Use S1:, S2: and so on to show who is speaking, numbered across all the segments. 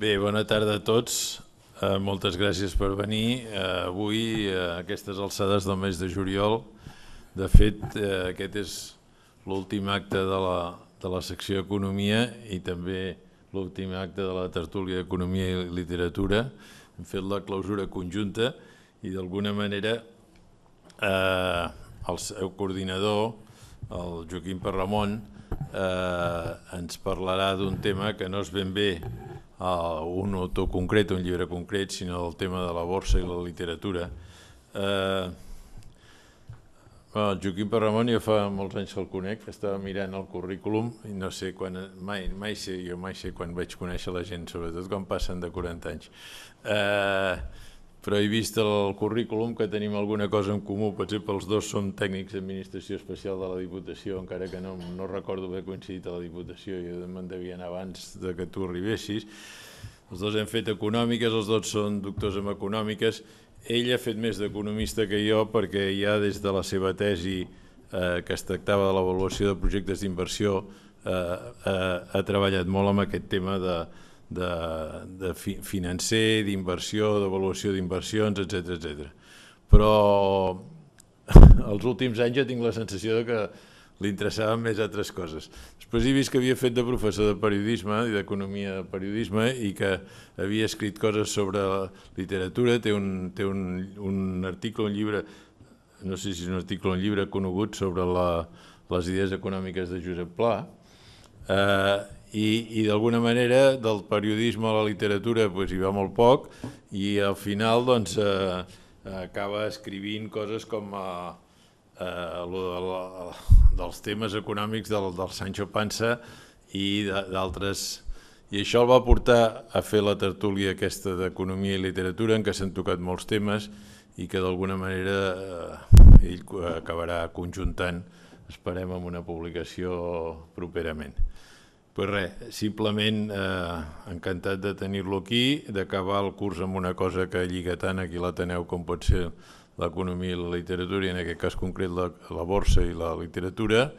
S1: Bé, bona tarda a tots. Moltes gràcies per venir. Avui, a aquestes alçades del mes de juliol, de fet, aquest és l'últim acte de la secció Economia i també l'últim acte de la tertúlia d'Economia i Literatura. Hem fet la clausura conjunta i d'alguna manera el seu coordinador, el Joaquim Parramon, ens parlarà d'un tema que no és ben bé un autor concret, un llibre concret, sinó del tema de la borsa i la literatura. El Joaquim Parramon ja fa molts anys que el conec, estava mirant el currículum i no sé quan, mai sé quan vaig conèixer la gent, sobretot quan passen de 40 anys. Però he vist el currículum que tenim alguna cosa en comú, per exemple els dos som tècnics d'administració especial de la Diputació, encara que no recordo haver coincidit a la Diputació, jo me'n devia anar abans que tu arribessis. Els dos hem fet econòmiques, els dos són doctors en econòmiques. Ell ha fet més d'economista que jo perquè ja des de la seva tesi, que es tractava de l'avaluació de projectes d'inversió, ha treballat molt amb aquest tema de financer, d'inversió, d'avaluació d'inversions, etc. Però els últims anys ja tinc la sensació que li interessaven més altres coses. Després he vist que havia fet de professor de periodisme i d'economia de periodisme i que havia escrit coses sobre literatura, té un article, un llibre, no sé si és un article o un llibre conegut sobre les idees econòmiques de Josep Pla, i d'alguna manera del periodisme a la literatura hi va molt poc i al final acaba escrivint coses com dels temes econòmics del Sancho Panza i d'altres, i això el va portar a fer la tertúlia aquesta d'economia i literatura en què s'han tocat molts temes i que d'alguna manera ell acabarà conjuntant, esperem, amb una publicació properament. Pues res, simplement encantat de tenir-lo aquí, d'acabar el curs amb una cosa que lliga tant aquí a l'Ateneu com pot ser l'economia i la literatura, i en aquest cas concret la borsa i la literatura,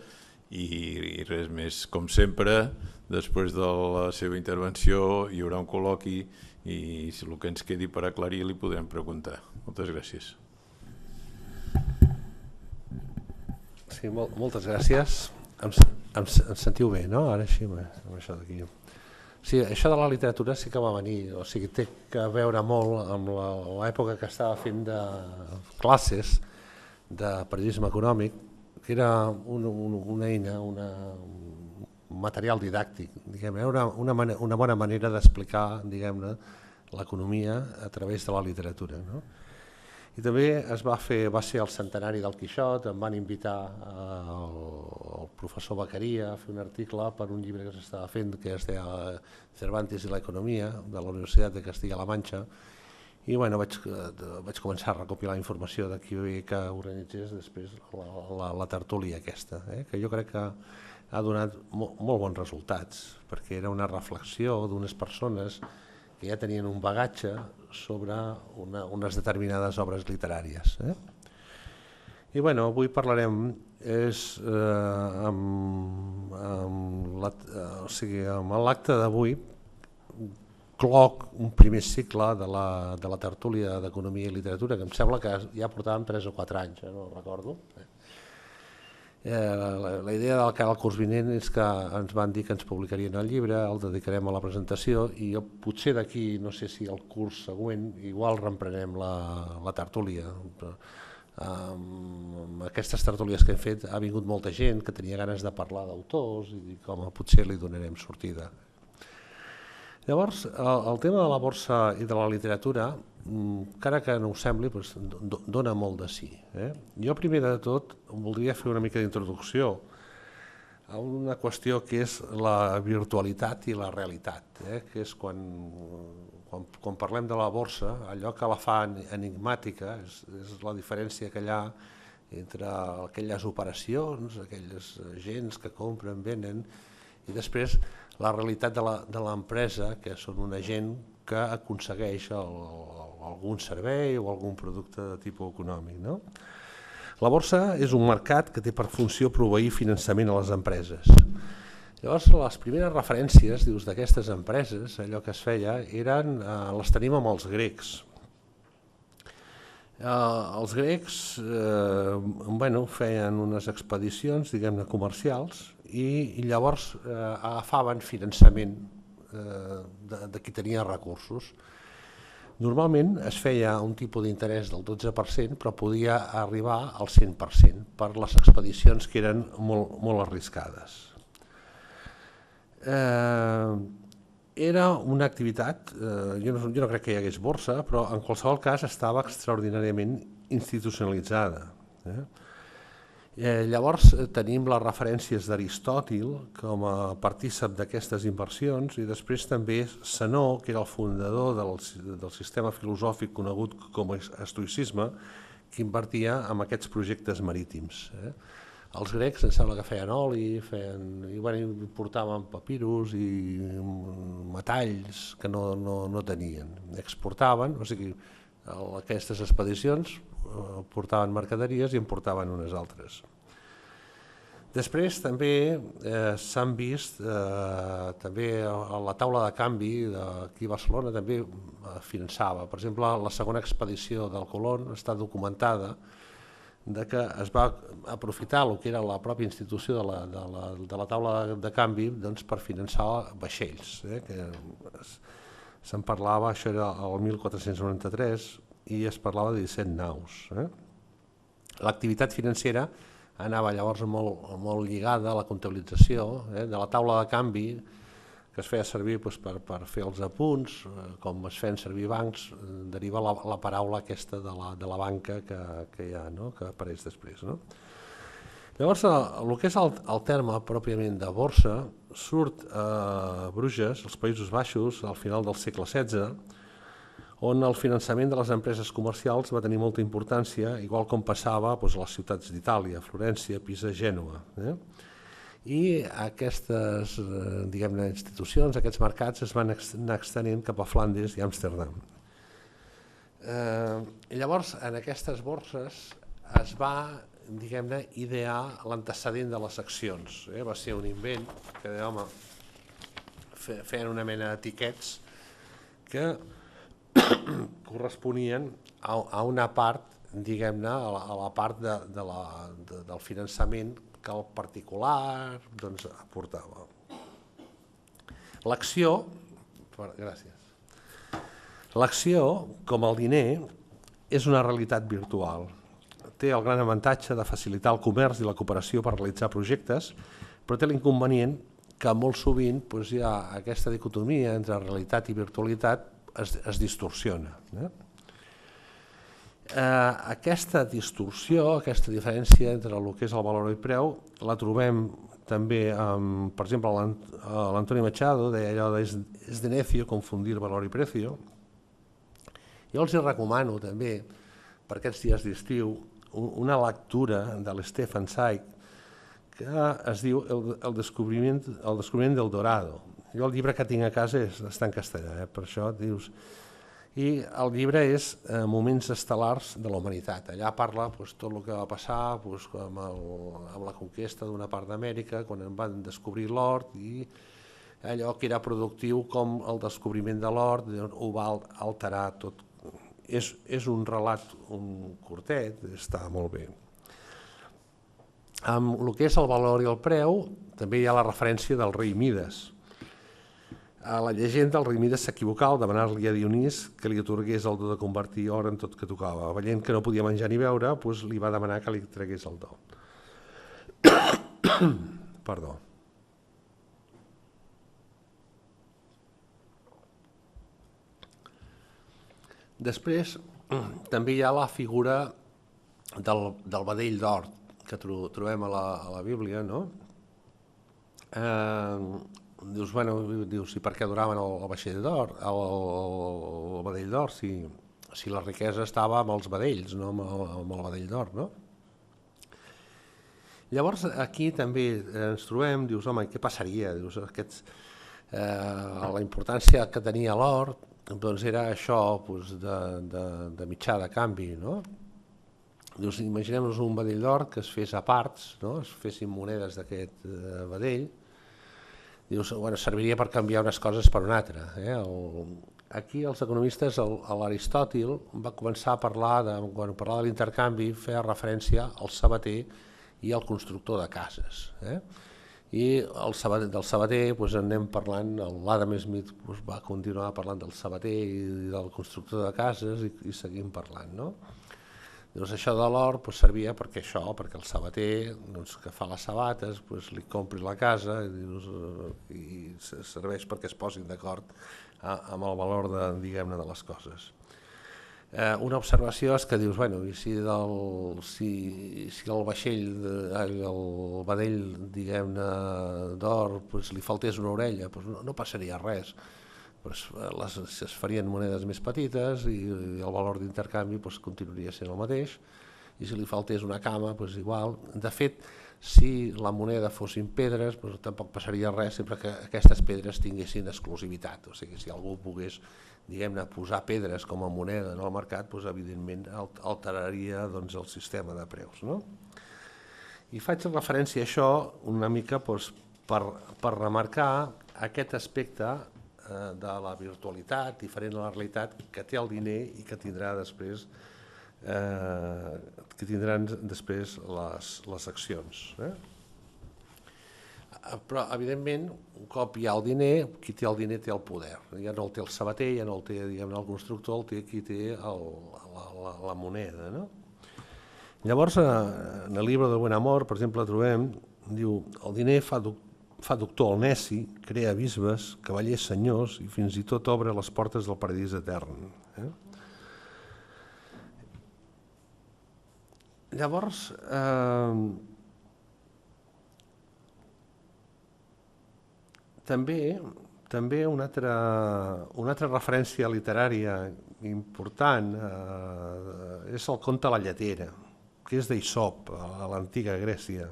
S1: i res més. Com sempre, després de la seva intervenció hi haurà un col·loqui i si el que ens quedi per aclarir li podrem preguntar. Moltes gràcies.
S2: Sí, moltes gràcies. Em sentiu bé, no? Ara així, amb això d'aquí. Sí, això de la literatura sí que va venir, o sigui, té a veure molt amb l'època que estava fent de classes de periodisme econòmic, que era una eina, un material didàctic, diguem-ne, una bona manera d'explicar, diguem-ne, l'economia a través de la literatura, no? I també va ser el centenari del Quixot, em van invitar el professor Beccaria a fer un article per un llibre que s'estava fent que es deia Cervantes i l'economia de la Universitat de Castilla-La Manxa, i vaig començar a recopilar informació d'aquí que organitzés després la tertúlia aquesta, que jo crec que ha donat molt bons resultats, perquè era una reflexió d'unes persones que ja tenien un bagatge sobre unes determinades obres literàries. I avui parlarem amb l'acte d'avui, cloc un primer cicle de la tertúlia d'Economia i Literatura, que em sembla que ja portàvem 3 o 4 anys, no recordo. La idea del que era el curs vinent és que ens van dir que ens publicarien el llibre, el dedicarem a la presentació i potser d'aquí, no sé si el curs següent, igual reemprenem la tertúlia. Amb aquestes tertúlies que hem fet ha vingut molta gent que tenia ganes de parlar d'autors i com potser li donarem sortida. Llavors, el tema de la borsa i de la literatura, encara que no ho sembli, dona molt de sí. Jo primer de tot voldria fer una mica d'introducció a una qüestió que és la virtualitat i la realitat, que és quan parlem de la borsa, allò que la fa enigmàtica és la diferència que hi ha entre aquelles operacions, aquelles agents que compren, venen, i després la realitat de l'empresa, que són una gent que aconsegueix algun servei o algun producte de tipus econòmic. La borsa és un mercat que té per funció proveir finançament a les empreses. Llavors, les primeres referències d'aquestes empreses, allò que es feia, les tenim amb els grecs. Els grecs feien unes expedicions, diguem-ne, comercials i llavors agafaven finançament de qui tenia recursos. Normalment es feia un tipus d'interès del 12%, però podia arribar al 100% per les expedicions que eren molt arriscades. Era una activitat, jo no crec que hi hagués borsa, però en qualsevol cas estava extraordinàriament institucionalitzada. Llavors tenim les referències d'Aristòtil com a partícip d'aquestes inversions i després també Zenó, que era el fundador del sistema filosòfic conegut com a estoïcisme, que invertia en aquests projectes marítims. Els grecs em sembla que feien oli, importaven papirus i metalls que no tenien. Exportaven, o sigui, aquestes expedicions portaven mercaderies i en portaven unes altres. Després també s'han vist, també la taula de canvi d'aquí a Barcelona també finançava. Per exemple, la segona expedició del Colón està documentada que es va aprofitar el que era la pròpia institució de la taula de canvi per finançar vaixells. Se'n parlava, això era el 1493, i es parlava de 17 naus. L'activitat financera anava llavors molt lligada a la comptabilització de la taula de canvi que es feia servir per fer els apunts, com es feien servir bancs, deriva la paraula aquesta de la banca que hi ha, que apareix després. Llavors, el que és el terme pròpiament de borsa surt a Bruges, als Països Baixos, al final del segle XVI, on el finançament de les empreses comercials va tenir molta importància, igual com passava a les ciutats d'Itàlia, Florència, Pisa, Gènova. I aquestes institucions, aquests mercats es van anar extenent cap a Flandes i Amsterdam. Llavors, en aquestes borses es va idear l'antecedent de les accions. Va ser un invent que feien una mena d'etiquets que corresponien a una part, a la part del finançament que el particular aportava. L'acció, com el diner, és una realitat virtual. Té el gran avantatge de facilitar el comerç i la cooperació per realitzar projectes, però té l'inconvenient que molt sovint hi ha aquesta dicotomia entre realitat i virtualitat es distorsiona. Aquesta distorsió, aquesta diferència entre el que és el valor i el preu, la trobem també, per exemple, l'Antonio Machado deia allò de «es de necio confundir valor i precio». Jo els recomano també, per aquests dies d'estiu, una lectura de l'Stefan Zweig que es diu El descobriment del Dorado. Jo el llibre que tinc a casa està en castellà, per això dius... I el llibre és Moments estel·lars de la humanitat. Allà parla tot el que va passar amb la conquesta d'una part d'Amèrica, quan en van descobrir l'or i allò que era productiu com el descobriment de l'or ho va alterar tot. És un relat curtet, està molt bé. Amb el que és el valor i el preu també hi ha la referència del rei Mides. A la llegenda, el rei Mides s'equivocava al demanar-li a Dionís que li atorgués el do de convertir or en tot que tocava. Veient que no podia menjar ni beure, li va demanar que li tragués el do. Perdó. Després, també hi ha la figura del vedell d'or, que trobem a la Bíblia, no? Dius, i per què adoraven el vaixell d'or, el vedell d'or, si la riquesa estava amb els vedells, no amb el vedell d'or, no? Llavors, aquí també ens trobem, dius, home, què passaria? Dius, la importància que tenia l'or, doncs era això de mitjà de canvi, no? Dius, imaginem-nos un vedell d'or que es fes a parts, no? Es fessin monedes d'aquest vedell, dius, bueno, serviria per canviar unes coses per una altra. Aquí els economistes, l'Aristòtil va començar a parlar, quan parlava de l'intercanvi, feia referència al sabater i al constructor de cases. I del sabater anem parlant, l'Adam Smith va continuar parlant del sabater i del constructor de cases i seguim parlant. Llavors això de l'or servia perquè el sabater que fa les sabates li compri la casa i serveix perquè es posin d'acord amb el valor de les coses. Una observació és que dius, i si el vedell d'or li faltés una orella, no passaria res, es farien monedes més petites i el valor d'intercanvi continuaria sent el mateix, i si li faltés una cama, igual. De fet, si la moneda fossin pedres, tampoc passaria res sempre que aquestes pedres tinguessin exclusivitat, o sigui, si algú pogués posar pedres com a moneda en el mercat, evidentment alteraria el sistema de preus. I faig referència a això una mica per remarcar aquest aspecte de la virtualitat diferent a la realitat que té el diner i que tindran després les accions. Però, evidentment, un cop hi ha el diner, qui té el diner té el poder. Ja no el té el sabater, ja no el té el constructor, el té qui té la moneda. Llavors, en el llibre de Buen Amor, per exemple, trobem, diu, el diner fa doctor al neci, crea bisbes, cavallers senyors i fins i tot obre les portes del paradís etern. Llavors, també una altra referència literària important és el conte La lletera, que és d'Aesop, a l'antiga Grècia.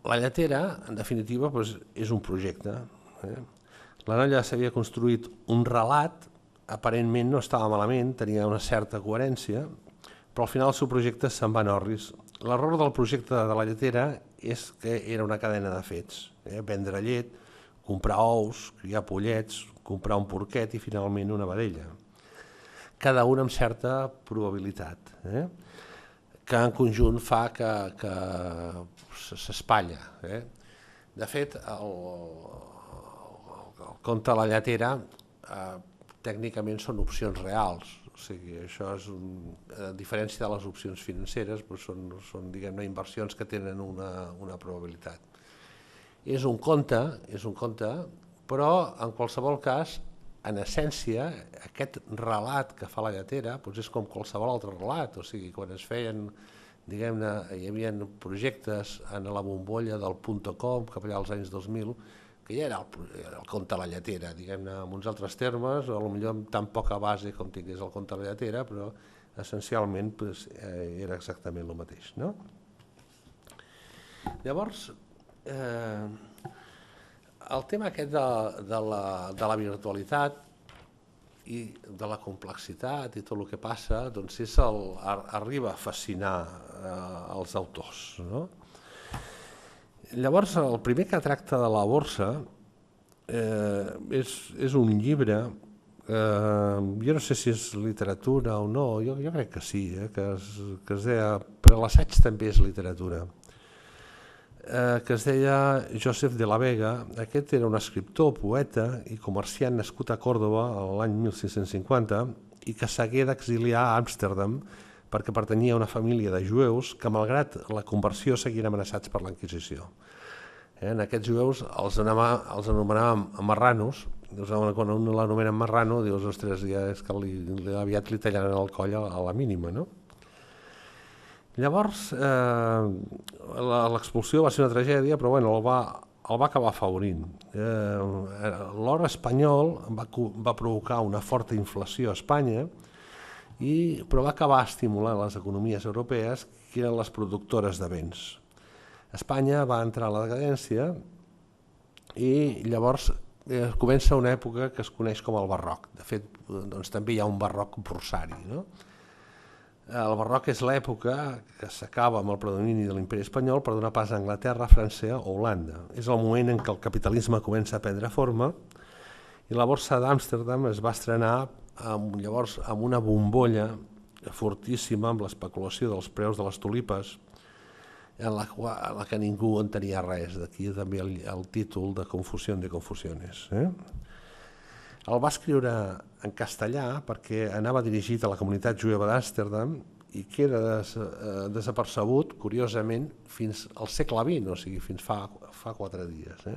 S2: La lletera, en definitiva, és un projecte. La noia s'havia construït un relat, aparentment no estava malament, tenia una certa coherència, però al final el seu projecte se'n va en orris. L'error del projecte de la lletera és que era una cadena de fets. Vendre llet, comprar ous, criar pollets, comprar un porquet i finalment una vedella. Cada una amb certa probabilitat, que en conjunt fa que s'espatlla. De fet, el conte de la lletera tècnicament són opcions reals. O sigui, això és, a diferència de les opcions financeres, són inversions que tenen una probabilitat. És un conte, però en qualsevol cas, en essència, aquest relat que fa la lletera és com qualsevol altre relat. O sigui, quan es feien, hi havia projectes en la bombolla del .com, cap allà als anys 2000, que ja era el conte de la lletera, amb uns altres termes, o potser amb tan poca base com tingués el conte de la lletera, però essencialment era exactament el mateix. Llavors, el tema aquest de la virtualitat i de la complexitat i tot el que passa arriba a fascinar els autors. Llavors, el primer que tracta de la borsa és un llibre, jo no sé si és literatura o no, jo crec que sí, que es deia, però l'assaig també és literatura, que es deia Joseph de la Vega. Aquest era un escriptor, poeta i comerciant nascut a Còrdova l'any 1650 i que s'hagué d'exiliar a Amsterdam perquè pertanyia a una família de jueus que, malgrat la conversió, seguien amenaçats per la Inquisició. En aquests jueus els anomenàvem marranos. Quan un l'anomenen marrano, dius, ostres, ja és que aviat li tallaran el coll a la mínima, no? Llavors, l'expulsió va ser una tragèdia, però el va acabar afavorint. L'or espanyol va provocar una forta inflació a Espanya, però va acabar estimulant les economies europees, que eren les productores de béns. Espanya va entrar a la decadència i llavors comença una època que es coneix com el barroc. De fet, també hi ha un barroc borsari. El barroc és l'època que s'acaba amb el predomini de l'imperi espanyol per donar pas a Anglaterra, França o Holanda. És el moment en què el capitalisme comença a prendre forma i la borsa d'Amsterdam es va estrenar llavors amb una bombolla fortíssima amb l'especulació dels preus de les tulipes en la que ningú entenia res. D'aquí també el títol de Confusión de Confusiones. El va escriure en castellà perquè anava dirigit a la comunitat jueva d'Amsterdam i queda desapercebut, curiosament, fins al segle XX, o sigui, fins fa 4 dies.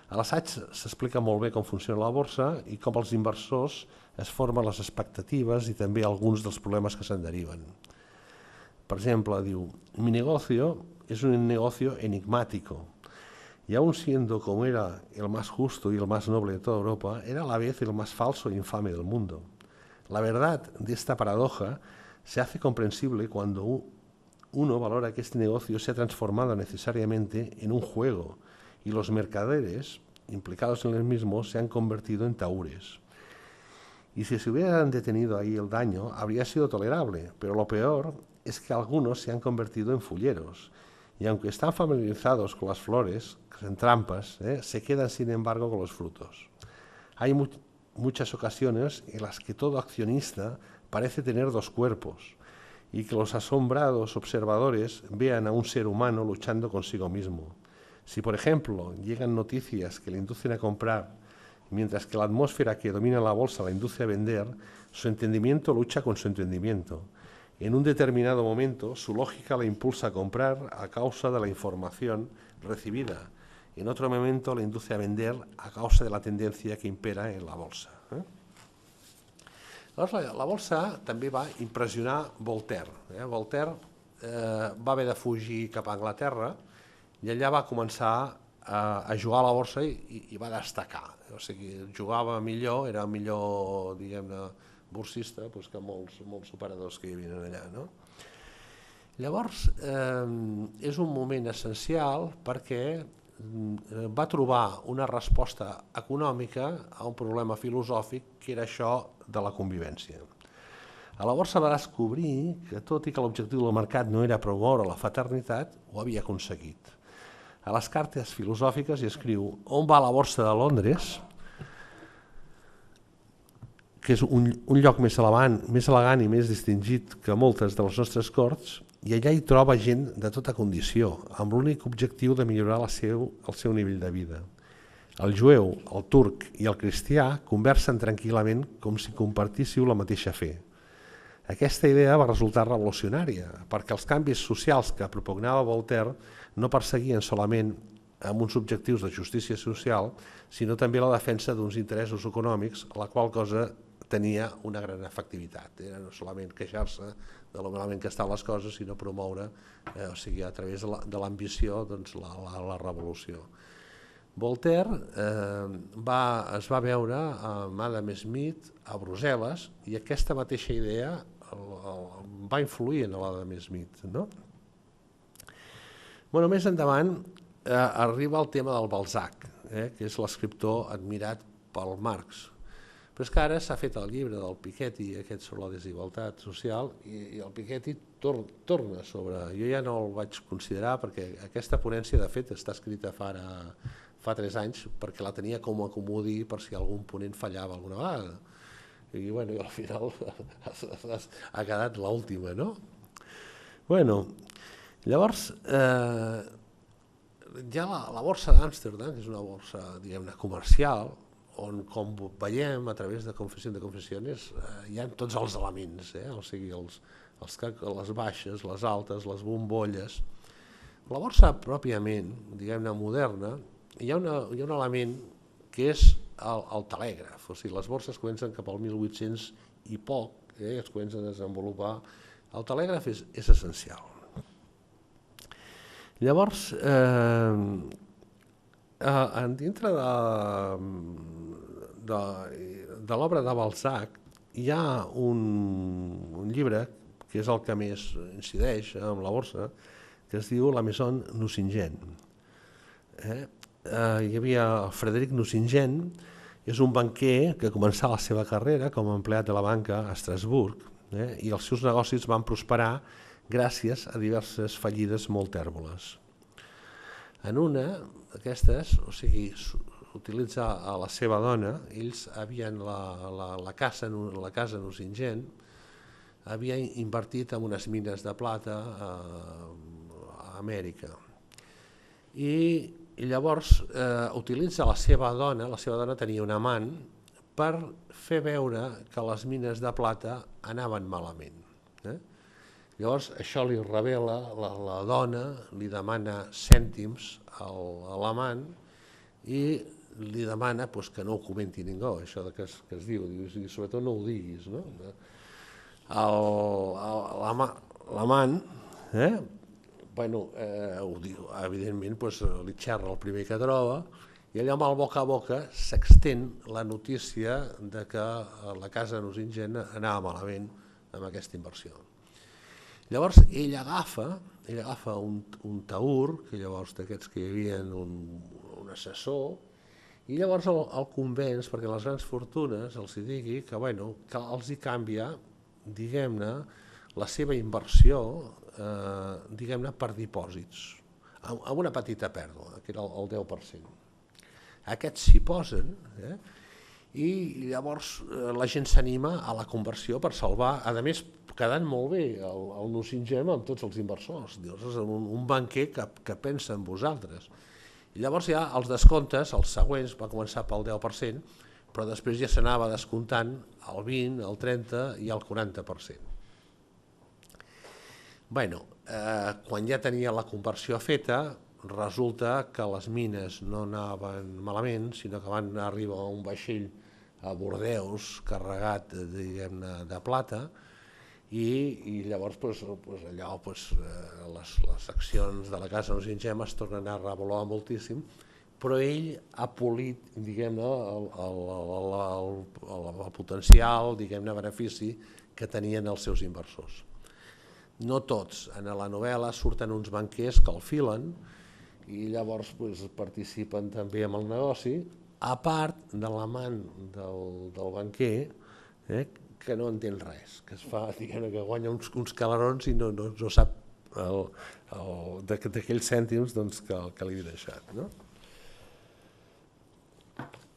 S2: A l'assaig s'explica molt bé com funciona la borsa i com els inversors es formen les expectatives i també alguns dels problemes que se'n deriven. Per exemple, diu, mi negocio es un negocio enigmático. Y aun siendo como era el más justo y el más noble de toda Europa, era a la vez el más falso e infame del mundo. La verdad de esta paradoja se hace comprensible cuando uno valora que este negocio se ha transformado necesariamente en un juego y los mercaderes implicados en el mismo se han convertido en tahúres. Y si se hubieran detenido ahí el daño, habría sido tolerable, pero lo peor es que algunos se han convertido en fulleros. Y aunque están familiarizados con las flores, que son trampas, se quedan sin embargo con los frutos. Hay muchas ocasiones en las que todo accionista parece tener 2 cuerpos y que los asombrados observadores vean a un ser humano luchando consigo mismo. Si, por ejemplo, llegan noticias que le inducen a comprar, mientras que la atmósfera que domina la bolsa la induce a vender, su entendimiento lucha con su entendimiento. En un determinado momento, su lógica le impulsa a comprar a causa de la información recibida. En otro momento, le induce a vender a causa de la tendencia que impera en la bolsa. La bolsa també va impressionar Voltaire. Voltaire va haver de fugir cap a Anglaterra i allà va començar a jugar a la borsa i va destacar. O sigui, jugava millor, era millor, diguem-ne, borsista que molts operadors que hi havia allà. Llavors, és un moment essencial perquè va trobar una resposta econòmica a un problema filosòfic que era això de la convivència. A la borsa va descobrir que, tot i que l'objectiu del mercat no era promoure la fraternitat, ho havia aconseguit. A les cartes filosòfiques hi escriu on va la borsa de Londres, que és un lloc més elegant i més distingit que moltes de les nostres corts, i allà hi troba gent de tota condició, amb l'únic objectiu de millorar el seu nivell de vida. El jueu, el turc i el cristià conversen tranquil·lament com si compartíssiu la mateixa fe. Aquesta idea va resultar revolucionària, perquè els canvis socials que propugnava Voltaire no perseguien solament amb uns objectius de justícia social, sinó també la defensa d'uns interessos econòmics, la qual cosa tenia una gran efectivitat. Era no solament queixar-se de lo malament que estan les coses, sinó promoure, o sigui, a través de l'ambició, la revolució. Voltaire es va veure amb Adam Smith a Brussel·les i aquesta mateixa idea va influir en l'Adam Smith. Més endavant arriba el tema del Balzac, que és l'escriptor admirat pel Marx. Però és que ara s'ha fet el llibre del Piketty, aquest sobre la desigualtat social, i el Piketty torna sobre... Jo ja no el vaig considerar perquè aquesta ponència, de fet, està escrita fa 3 anys perquè la tenia com a comodí per si algun ponent fallava alguna vegada. I al final ha quedat l'última, no? Llavors, ja la borsa d'Amsterdam, que és una borsa, diguem-ne, comercial, on, com veiem a través de Confessió de Confessiones, hi ha tots els elements, o sigui, les baixes, les altes, les bombolles. La borsa pròpiament, diguem-ne, moderna, hi ha un element que és el telègraf. O sigui, les borses comencen cap al 1800 i poc, es comencen a desenvolupar. El telègraf és essencial. Llavors, dintre de l'obra de Balzac hi ha un llibre que és el que més incideix en la borsa, que es diu La Maison Nucingen. Hi havia Frederic Nucingen, és un banquer que començà la seva carrera com a empleat de la banca a Estrasburg i els seus negocis van prosperar gràcies a diverses fallides molt tèrboles. En una d'aquestes, o sigui, utilitza a la seva dona, ells havien la casa Nucingen, havia invertit en unes mines de plata a Amèrica. I llavors utilitza la seva dona tenia un amant, per fer veure que les mines de plata anaven malament. Llavors això li revela, la dona li demana cèntims a l'amant i li demana que no ho comenti ningú, això que es diu, i sobretot no ho diguis. L'amant ho diu, evidentment li xerra el primer que troba, i allà amb el boca a boca s'extén la notícia de que la casa Nucingen anava malament amb aquesta inversió. Llavors ell agafa un taur, que llavors d'aquests que hi havia un assessor, i llavors el convenç perquè les grans fortunes els digui que els hi canvia, diguem-ne, la seva inversió per dipòsits, amb una petita pèrdua, que era el 10%. Aquests s'hi posen i llavors la gent s'anima a la conversió per salvar, a més quedant molt bé el Nucingen amb tots els inversors, un banquer que pensa en vosaltres. I llavors ja els descomptes, els següents, va començar pel 10%, però després ja s'anava descomptant el 20%, el 30% i el 40%. Quan ja tenia la conversió feta, resulta que les mines no anaven malament, sinó que van arribar a un vaixell a Bordeus carregat de plata, i llavors les accions de la casa Nucingen es tornen a revaluar moltíssim, però ell ha polit el potencial benefici que tenien els seus inversors. No tots, en la novel·la surten uns banquers que el filen i llavors participen també en el negoci, a part de l'amant del banquer, que no entén res, que es fa, que guanya uns calarons i no sap d'aquells cèntims que li he deixat.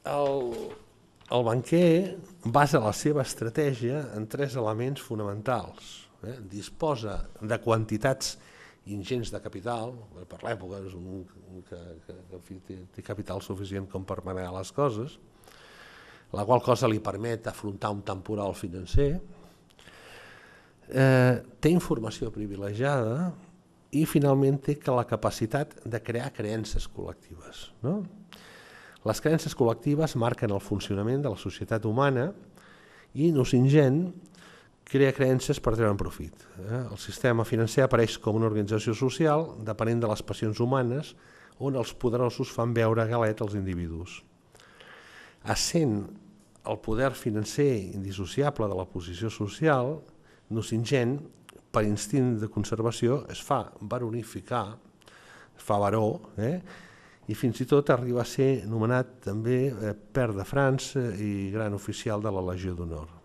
S2: El banquer basa la seva estratègia en 3 elements fonamentals. Disposa de quantitats ingents de capital, per l'època és un que té capital suficient com per manegar les coses, la qual cosa li permet afrontar un temporal financer, té informació privilegiada i finalment té la capacitat de crear creences col·lectives. Les creences col·lectives marquen el funcionament de la societat humana i Nucingen crea creences per treure'n profit. El sistema financer apareix com una organització social depenent de les passions humanes on els poderosos fan veure galet als individus. Essent el poder financer indissociable de la posició social, Nucingen, per instint de conservació, es fa baronificar, es fa baró, i fins i tot arriba a ser nomenat també pair de França i gran oficial de la Legió d'Honor.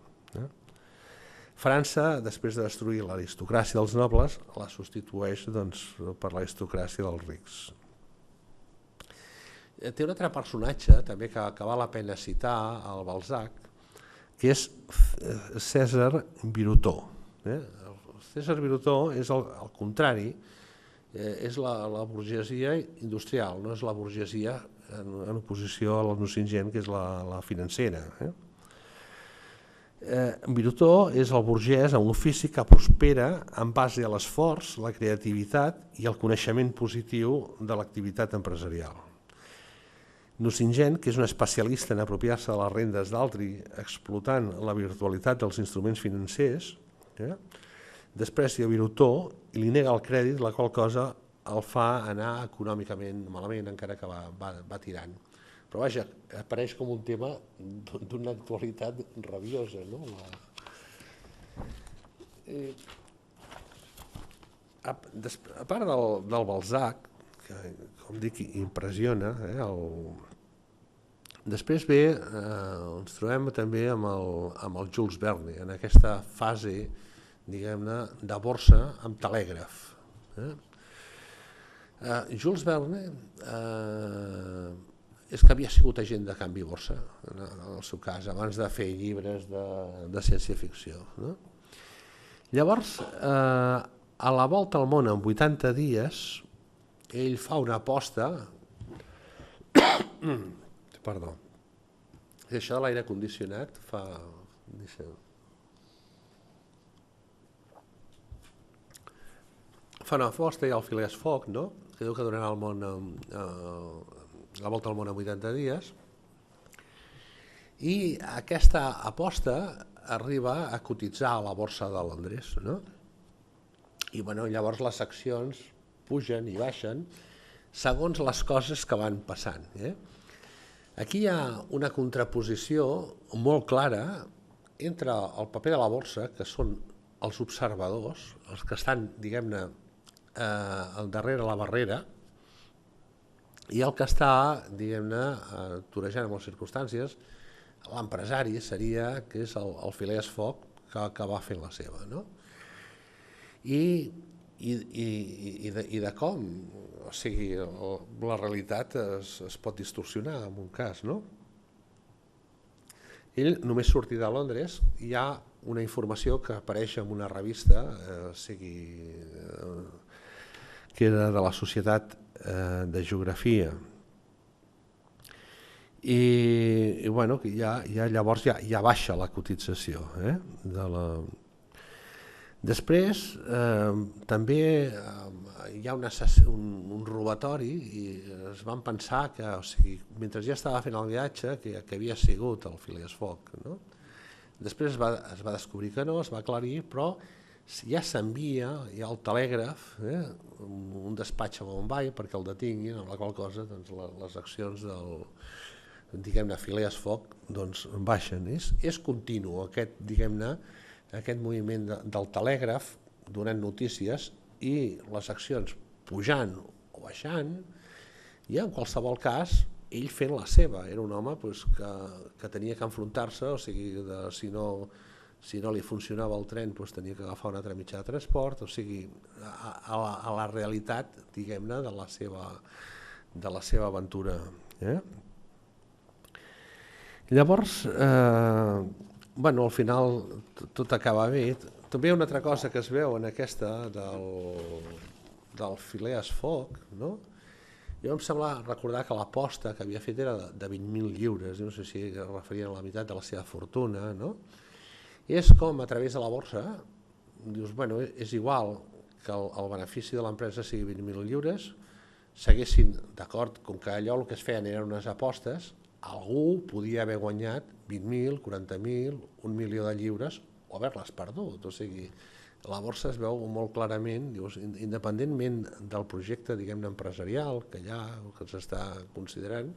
S2: França, després de destruir l'aristocràcia dels nobles, la substitueix per l'aristocràcia dels rics. Té un altre personatge també que val la pena citar, el Balzac, que és César Birotteau. César Birotteau és el contrari, és la burgesia industrial, no és la burgesia en oposició a la Nucingen, que és la financera. Birotteau és el burgès amb l'ofici que prospera en base a l'esforç, la creativitat i el coneixement positiu de l'activitat empresarial. Nucingen, que és un especialista en apropiar-se de les rendes d'altri explotant la virtualitat dels instruments financers, desprècia Birotteau i li nega el crèdit, la qual cosa el fa anar econòmicament malament, encara que va tirant. Però vaja, apareix com un tema d'una actualitat rabiosa. A part del Balzac, que com dic impressiona, Després ve, ens trobem també amb el Jules Verne, en aquesta fase, diguem-ne, de borsa amb telègraf. Jules Verne és que havia sigut agent de canvi borsa, en el seu cas, abans de fer llibres de ciència-ficció. Llavors, a la volta al món en 80 dies, ell fa una aposta... Perdó. I això de l'aire condicionat fa... Fa una aposta i al Phileas Fogg, no? Que diu que donarà el món la volta al món en 80 dies, i aquesta aposta arriba a cotitzar a la borsa de Londres, no? I llavors les accions pugen i baixen segons les coses que van passant. Aquí hi ha una contraposició molt clara entre el paper de la borsa, que són els observadors, els que estan, diguem-ne, al darrere la barrera, i el que està, diguem-ne, torejant amb les circumstàncies, l'empresari seria, que és el Phileas Fogg, que va fent la seva, no? I de com, o sigui, la realitat es pot distorsionar en un cas, no? Ell només sortir de Londres, hi ha una informació que apareix en una revista, que era de la Societat de Geografia, i llavors ja baixa la cotització de la... Després també hi ha un robatori i es van pensar que, o sigui, mentre ja estava fent el viatge, que havia sigut el Phileas Fogg, no? Després es va descobrir que no, es va aclarir, però ja s'envia, hi ha el telègraf, un despatx a Bombay perquè el detinguin, amb la qual cosa les accions del, diguem-ne, Phileas Fogg baixen. És continu aquest, diguem-ne, aquest moviment del telègraf donant notícies i les accions pujant o baixant, i en qualsevol cas ell fent la seva. Era un home que tenia que enfrontar-se, o sigui, si no li funcionava el tren tenia que agafar un altre mitjà de transport, o sigui, a la realitat, diguem-ne, de la seva aventura. Llavors, al final tot acaba bé. També hi ha una altra cosa que es veu en aquesta del Phileas Fogg, no? Jo em sembla recordar que l'aposta que havia fet era de 20.000 lliures, no sé si es referien a la meitat de la seva fortuna, no? És com a través de la borsa, dius, és igual que el benefici de l'empresa sigui 20.000 lliures, s'haguessin, d'acord, com que allò el que es feien eren unes apostes, algú podia haver guanyat 20.000, 40.000, 1 milió de lliures o haver-les perdut. O sigui, la borsa es veu molt clarament, dius, independentment del projecte, diguem-ne, empresarial que s'està considerant,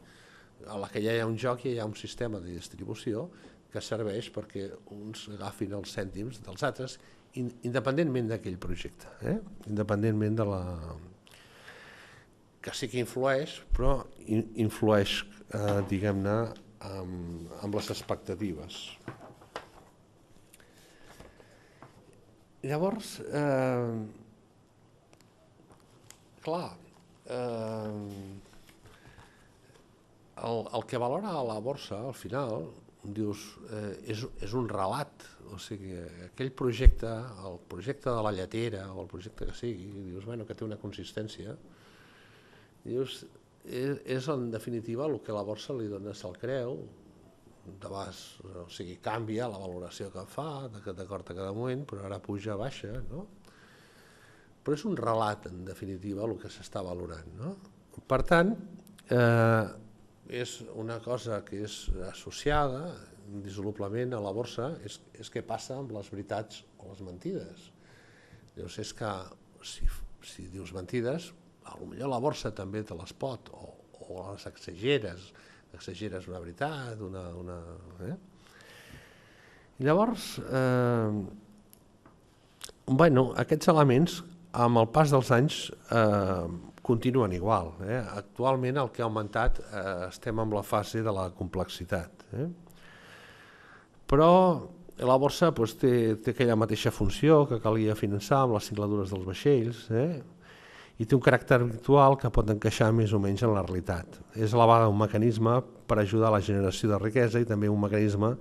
S2: a la que ja hi ha un joc i hi ha un sistema de distribució que serveix perquè uns agafin els cèntims dels altres, independentment d'aquell projecte, independentment de la... que sí que influeix, però influeix, diguem-ne, amb les expectatives. Llavors, clar, el que valora a la borsa, al final, dius, és un relat, o sigui, aquell projecte, el projecte de la lletera o el projecte que sigui, dius, que té una consistència, dius, és en definitiva el que la borsa li dona, se'l creu, o sigui, canvia la valoració que fa d'acord a cada moment, però ara puja, baixa, no? Però és un relat, en definitiva, el que s'està valorant, no? Per tant, és una cosa que és associada indissolublement a la borsa, és què passa amb les veritats o les mentides. Dius, és que si dius mentides, potser la borsa també te les pot, o les exageres una veritat, Llavors, aquests elements, amb el pas dels anys, continuen igual. Actualment el que ha augmentat, estem en la fase de la complexitat. Però la borsa té aquella mateixa funció que calia finançar amb les singladures dels vaixells, i té un caràcter virtual que pot encaixar més o menys en la realitat. És a la vegada un mecanisme per ajudar a la generació de riquesa i també un mecanisme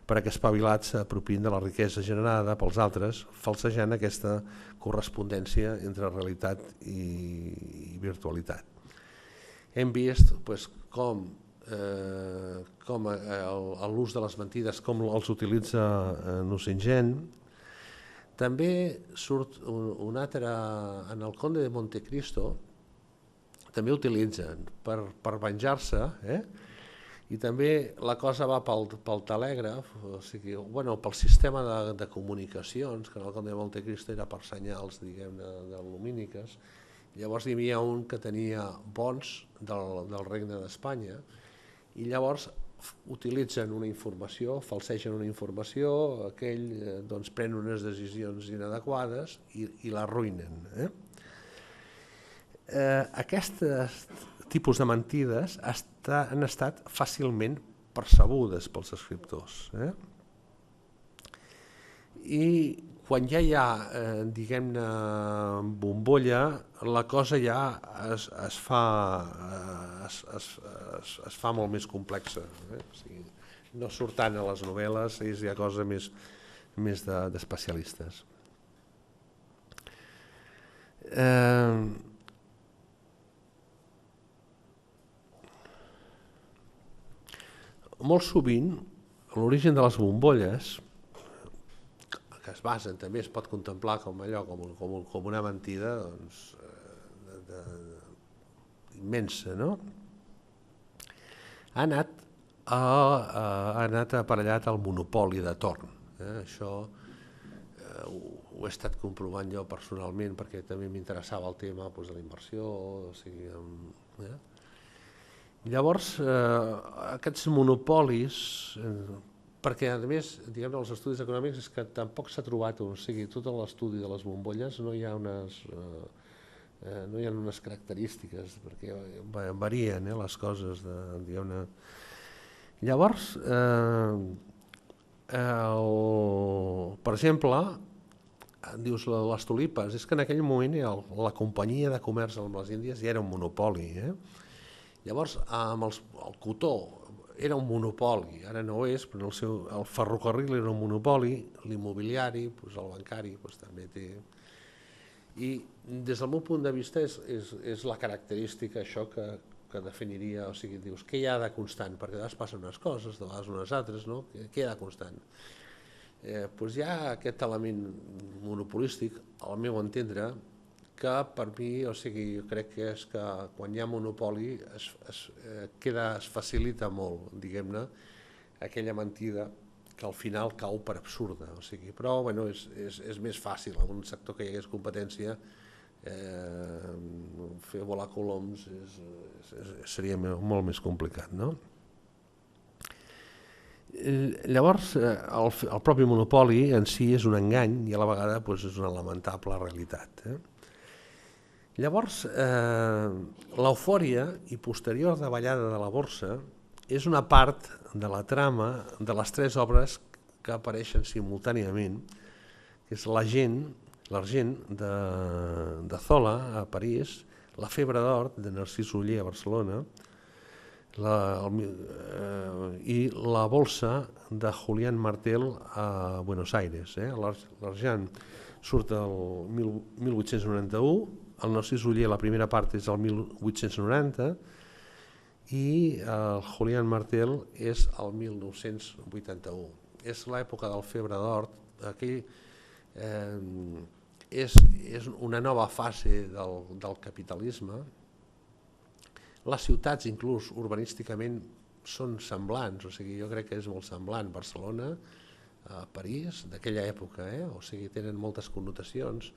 S2: per a que espavilats s'apropiïn de la riquesa generada pels altres, falsejant aquesta correspondència entre realitat i virtualitat. Hem vist com l'ús de les mentides, com els utilitza Nucingen. També surt un altre, en el Conde de Montecristo, també utilitzen per venjar-se, i també la cosa va pel telègraf, o sigui, pel sistema de comunicacions, que en el Conde de Montecristo era per senyals, diguem-ne, lumíniques. Llavors hi havia un que tenia bons del Regne d'Espanya, i llavors utilitzen una informació, falsegen una informació, aquell pren unes decisions inadequades i l'arruïnen. Aquests tipus de mentides han estat fàcilment percebudes pels escriptors. I quan ja hi ha, diguem-ne, bombolla, la cosa ja es fa molt més complexa. O sigui, no surt tant a les novel·les, hi ha cosa més d'especialistes. Molt sovint, l'origen de les bombolles, que es basen, també es pot contemplar com una mentida immensa, no? Ha anat aparellat al monopoli de torn. Això ho he estat comprovant jo personalment perquè també m'interessava el tema de la inversió. Llavors, aquests monopolis, perquè a més, diguem-ne, els estudis econòmics és que tampoc s'ha trobat, o sigui, tot l'estudi de les bombolles no hi ha unes característiques, perquè varien les coses, diguem-ne. Llavors, per exemple, dius les tulipes, és que en aquell moment la companyia de comerç amb les Índies ja era un monopoli. Llavors, amb el cotó era un monopoli, ara no ho és, però el ferrocarril era un monopoli, l'immobiliari, el bancari també té. I des del meu punt de vista és la característica això que definiria, o sigui, dius, què hi ha de constant? Perquè de vegades passen unes coses, de vegades unes altres, no? Què hi ha de constant? Hi ha aquest element monopolístic, al meu entendre, que per mi, o sigui, jo crec que és que quan hi ha monopoli es facilita molt, diguem-ne, aquella mentida que al final cau per absurda, o sigui, però bueno, és més fàcil, en un sector que hi hagués competència, fer volar coloms seria molt més complicat, no? Llavors, el propi monopoli en si és un engany i a la vegada és una lamentable realitat. Llavors, l'eufòria i posterior davallada de la borsa és una part de la trama de les tres obres que apareixen simultàniament, que és l'Argent de Zola a París, La febre d'or de Narcís Oller a Barcelona i La bolsa de Julián Martel a Buenos Aires. L'Argent surt el 1891, el Narcís Oller la primera part és el 1890 i el Julián Martel és el 1981. És l'època del febre d'or, és una nova fase del capitalisme. Les ciutats, inclús urbanísticament, són semblants, o sigui, jo crec que és molt semblant Barcelona, París, d'aquella època, o sigui, tenen moltes connotacions,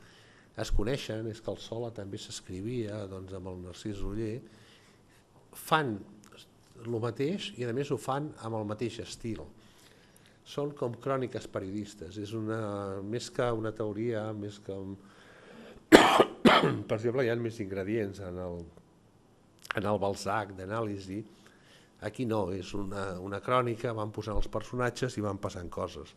S2: es coneixen, és que el Sola també s'escrivia amb el Narcís Oller, fan el mateix i a més ho fan amb el mateix estil. Són com cròniques periodistes, és més que una teoria, més que per exemple, hi ha més ingredients en el Balzac d'anàlisi. Aquí no, és una crònica, van posant els personatges i van passant coses.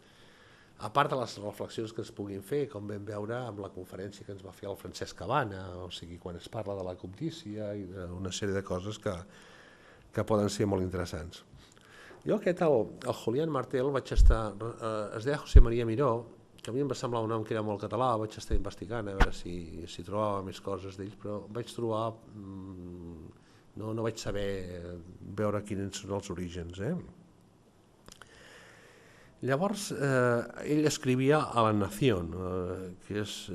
S2: A part de les reflexions que es puguin fer, com vam veure amb la conferència que ens va fer el Francesc Cabana, o sigui, quan es parla de la cobdícia i d'una sèrie de coses que poden ser molt interessants. Jo el Julián Martel, vaig estar, es deia José María Miró, que a mi em va semblar un nom que era molt català, vaig estar investigant a veure si trobava més coses d'ells, però vaig trobar, no vaig saber veure quins són els orígens. Llavors, ell escrivia a La Nación, que és...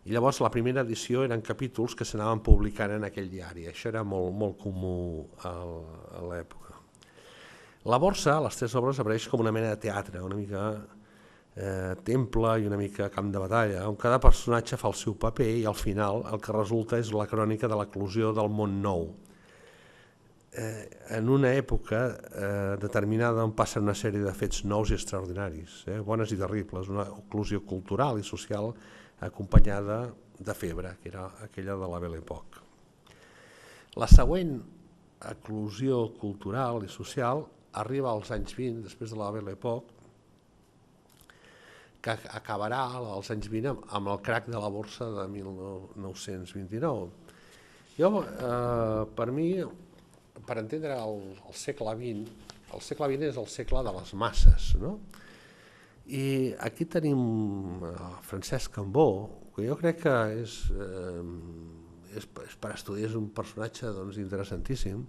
S2: I llavors la primera edició eren capítols que s'anaven publicant en aquell diari. Això era molt comú a l'època. La Borsa, les tres obres, apareix com una mena de teatre, una mica temple i una mica camp de batalla, on cada personatge fa el seu paper i al final el que resulta és la crònica de l'eclosió del món nou. En una època determinada on passen una sèrie de fets nous i extraordinaris, bones i terribles, una eclosió cultural i social acompanyada de febre, que era aquella de la Belle Époque. La següent eclosió cultural i social arriba als anys 20, després de la Belle Époque, que acabarà als anys 20 amb el crac de la borsa de 1929. Jo, per mi, per entendre el segle XX és el segle de les masses, no? I aquí tenim Francesc Cambó, que jo crec que és per estudiar, és un personatge interessantíssim,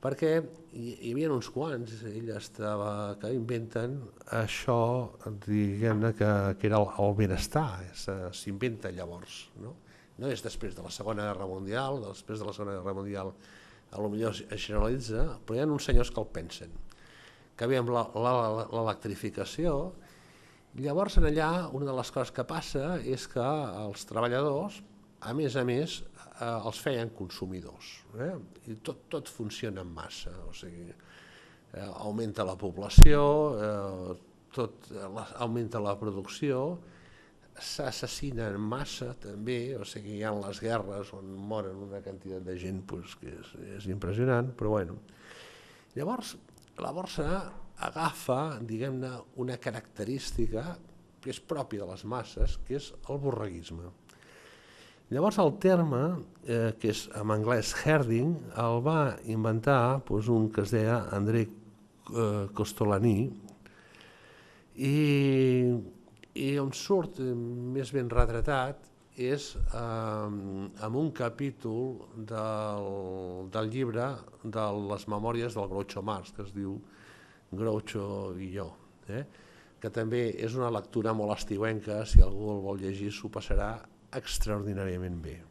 S2: perquè hi havia uns quants, que inventen això, diguem-ne, que era el benestar, s'inventa llavors. No és després de la Segona Guerra Mundial, després de la Segona Guerra Mundial potser es generalitza, però hi ha uns senyors que el pensen, que veiem l'electrificació, i llavors allà una de les coses que passa és que els treballadors, a més, els feien consumidors, i tot funciona en massa, o sigui, augmenta la població, augmenta la producció, s'assassina en massa també, o sigui, hi ha les guerres on moren una quantitat de gent que és impressionant, però bueno. Llavors, la borsa agafa, diguem-ne, una característica que és pròpia de les masses, que és el borreguisme. Llavors el terme, que és en anglès herding, el va inventar un que es deia André Kostolany, i on surt més ben retratat és en un capítol del llibre de les memòries del Groucho Marx, que es diu Groucho i jo, que també és una lectura molt estiuenca, si algú el vol llegir s'ho passarà extraordinàriament bé.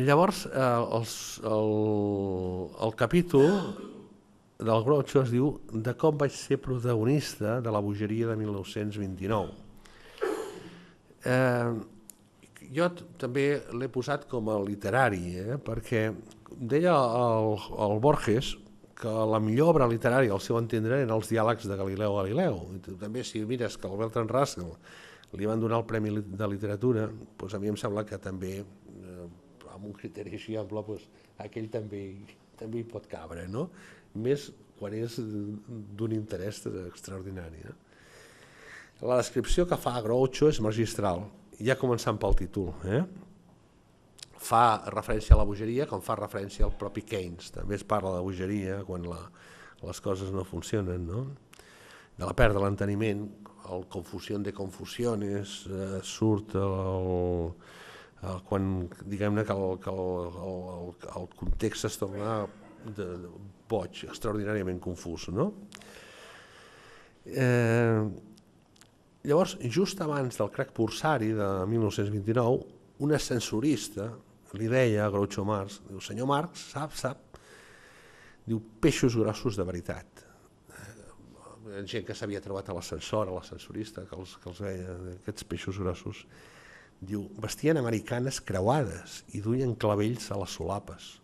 S2: Llavors el capítol del Groucho es diu de com vaig ser protagonista de la bogeria de 1929. Jo també l'he posat com a literari, perquè deia el Borges que la millor obra literària, al seu entendre, eren els diàlegs de Galileu Galileu. També si mires que el Bertrand Russell li van donar el Premi de Literatura, a mi em sembla que també, amb un criteri així ample, aquell també hi pot cabre, no? Més quan és d'un interès extraordinari. La descripció que fa Groucho és magistral, ja començant pel títol. Fa referència a la bogeria com fa referència al propi Keynes. També es parla de bogeria quan les coses no funcionen, de la pèrdua de l'enteniment, el confusión de confusiones, surt quan diguem-ne que el context es torna boig, extraordinàriament confús. Llavors, just abans del crac borsari de 1929, un ascensorista li deia a Groucho Marx, diu, senyor Marx, sap, diu, peixos grossos de veritat. Gent que s'havia trobat a l'ascensor, a l'ascensorista, que els veia, aquests peixos grossos, diu, vestien americanes creuades i duien clavells a les solapes.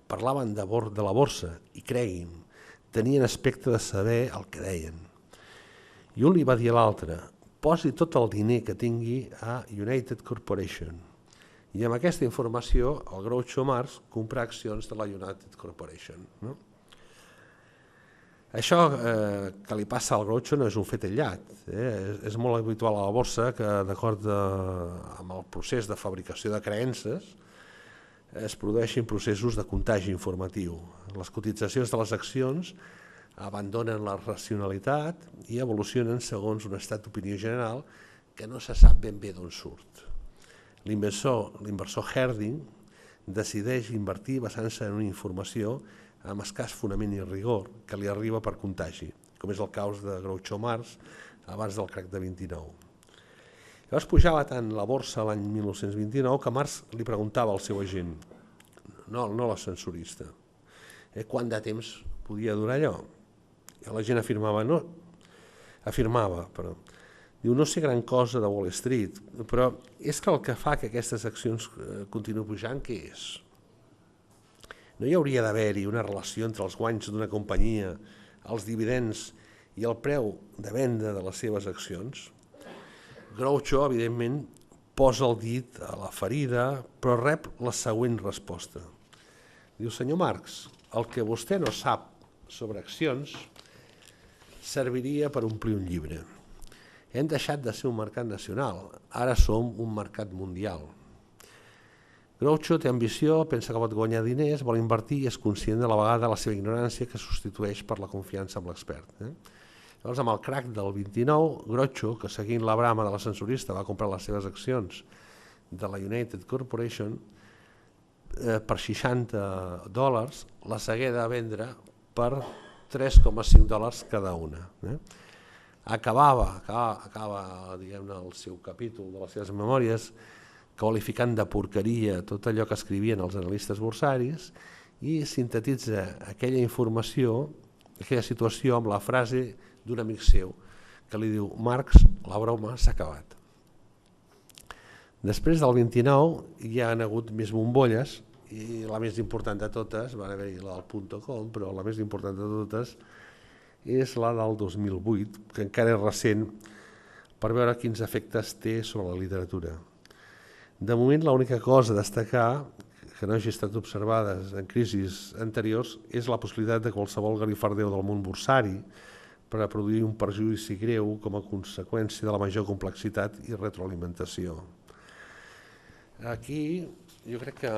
S2: Parlaven de la borsa i, cregui'm, tenien aspecte de saber el que deien. I un li va dir a l'altre, posi tot el diner que tingui a United Corporation. I amb aquesta informació el Groucho Marx compra accions de la United Corporation. No? Això que li passa al Groucho no és un fet aïllat. És molt habitual a la borsa que, d'acord amb el procés de fabricació de creences, es produeixin processos de contagi informatiu. Les cotitzacions de les accions abandonen la racionalitat i evolucionen segons un estat d'opinió general que no se sap ben bé d'on surt. L'inversor Herding decideix invertir basant-se en una informació amb escàs fonament i rigor que li arriba per contagi, com és el cas de Groucho Marx abans del crac de 29. Llavors pujava tant la borsa l'any 1929 que Marx li preguntava al seu agent, no l'ascensorista, quant de temps podia durar allò? I la gent afirmava, diu, no sé gran cosa de Wall Street, però és que el que fa que aquestes accions continuïn pujant, què és? No hi hauria d'haver-hi una relació entre els guanys d'una companyia, els dividends i el preu de venda de les seves accions? Groucho, evidentment, posa el dit a la ferida, però rep la següent resposta. Diu, senyor Marx, el que vostè no sap sobre accions serviria per omplir un llibre. Hem deixat de ser un mercat nacional, ara som un mercat mundial. Groucho té ambició, pensa que pot guanyar diners, vol invertir i és conscient de la vegada la seva ignorància que substitueix per la confiança amb l'expert. Llavors, amb el crac del 29, Groucho, que seguint la brama de l'ascensorista va comprar les seves accions de la United Corporation per $60, les hagué de vendre per $3,5 cada una. Acaba diguem-ne, el seu capítol de les seves memòries qualificant de porqueria tot allò que escrivien els analistes borsaris i sintetitza aquella informació, aquella situació amb la frase d'un amic seu que li diu, Marx, la broma s'ha acabat. Després del 29 hi ha hagut més bombolles i la més important de totes, van haver-hi la del .com, però la més important de totes és la del 2008, que encara és recent, per veure quins efectes té sobre la literatura. De moment, l'única cosa a destacar que no hagi estat observada en crisis anteriors és la possibilitat de qualsevol galifardeu del món borsari per a produir un perjudici greu com a conseqüència de la major complexitat i retroalimentació. Aquí jo crec que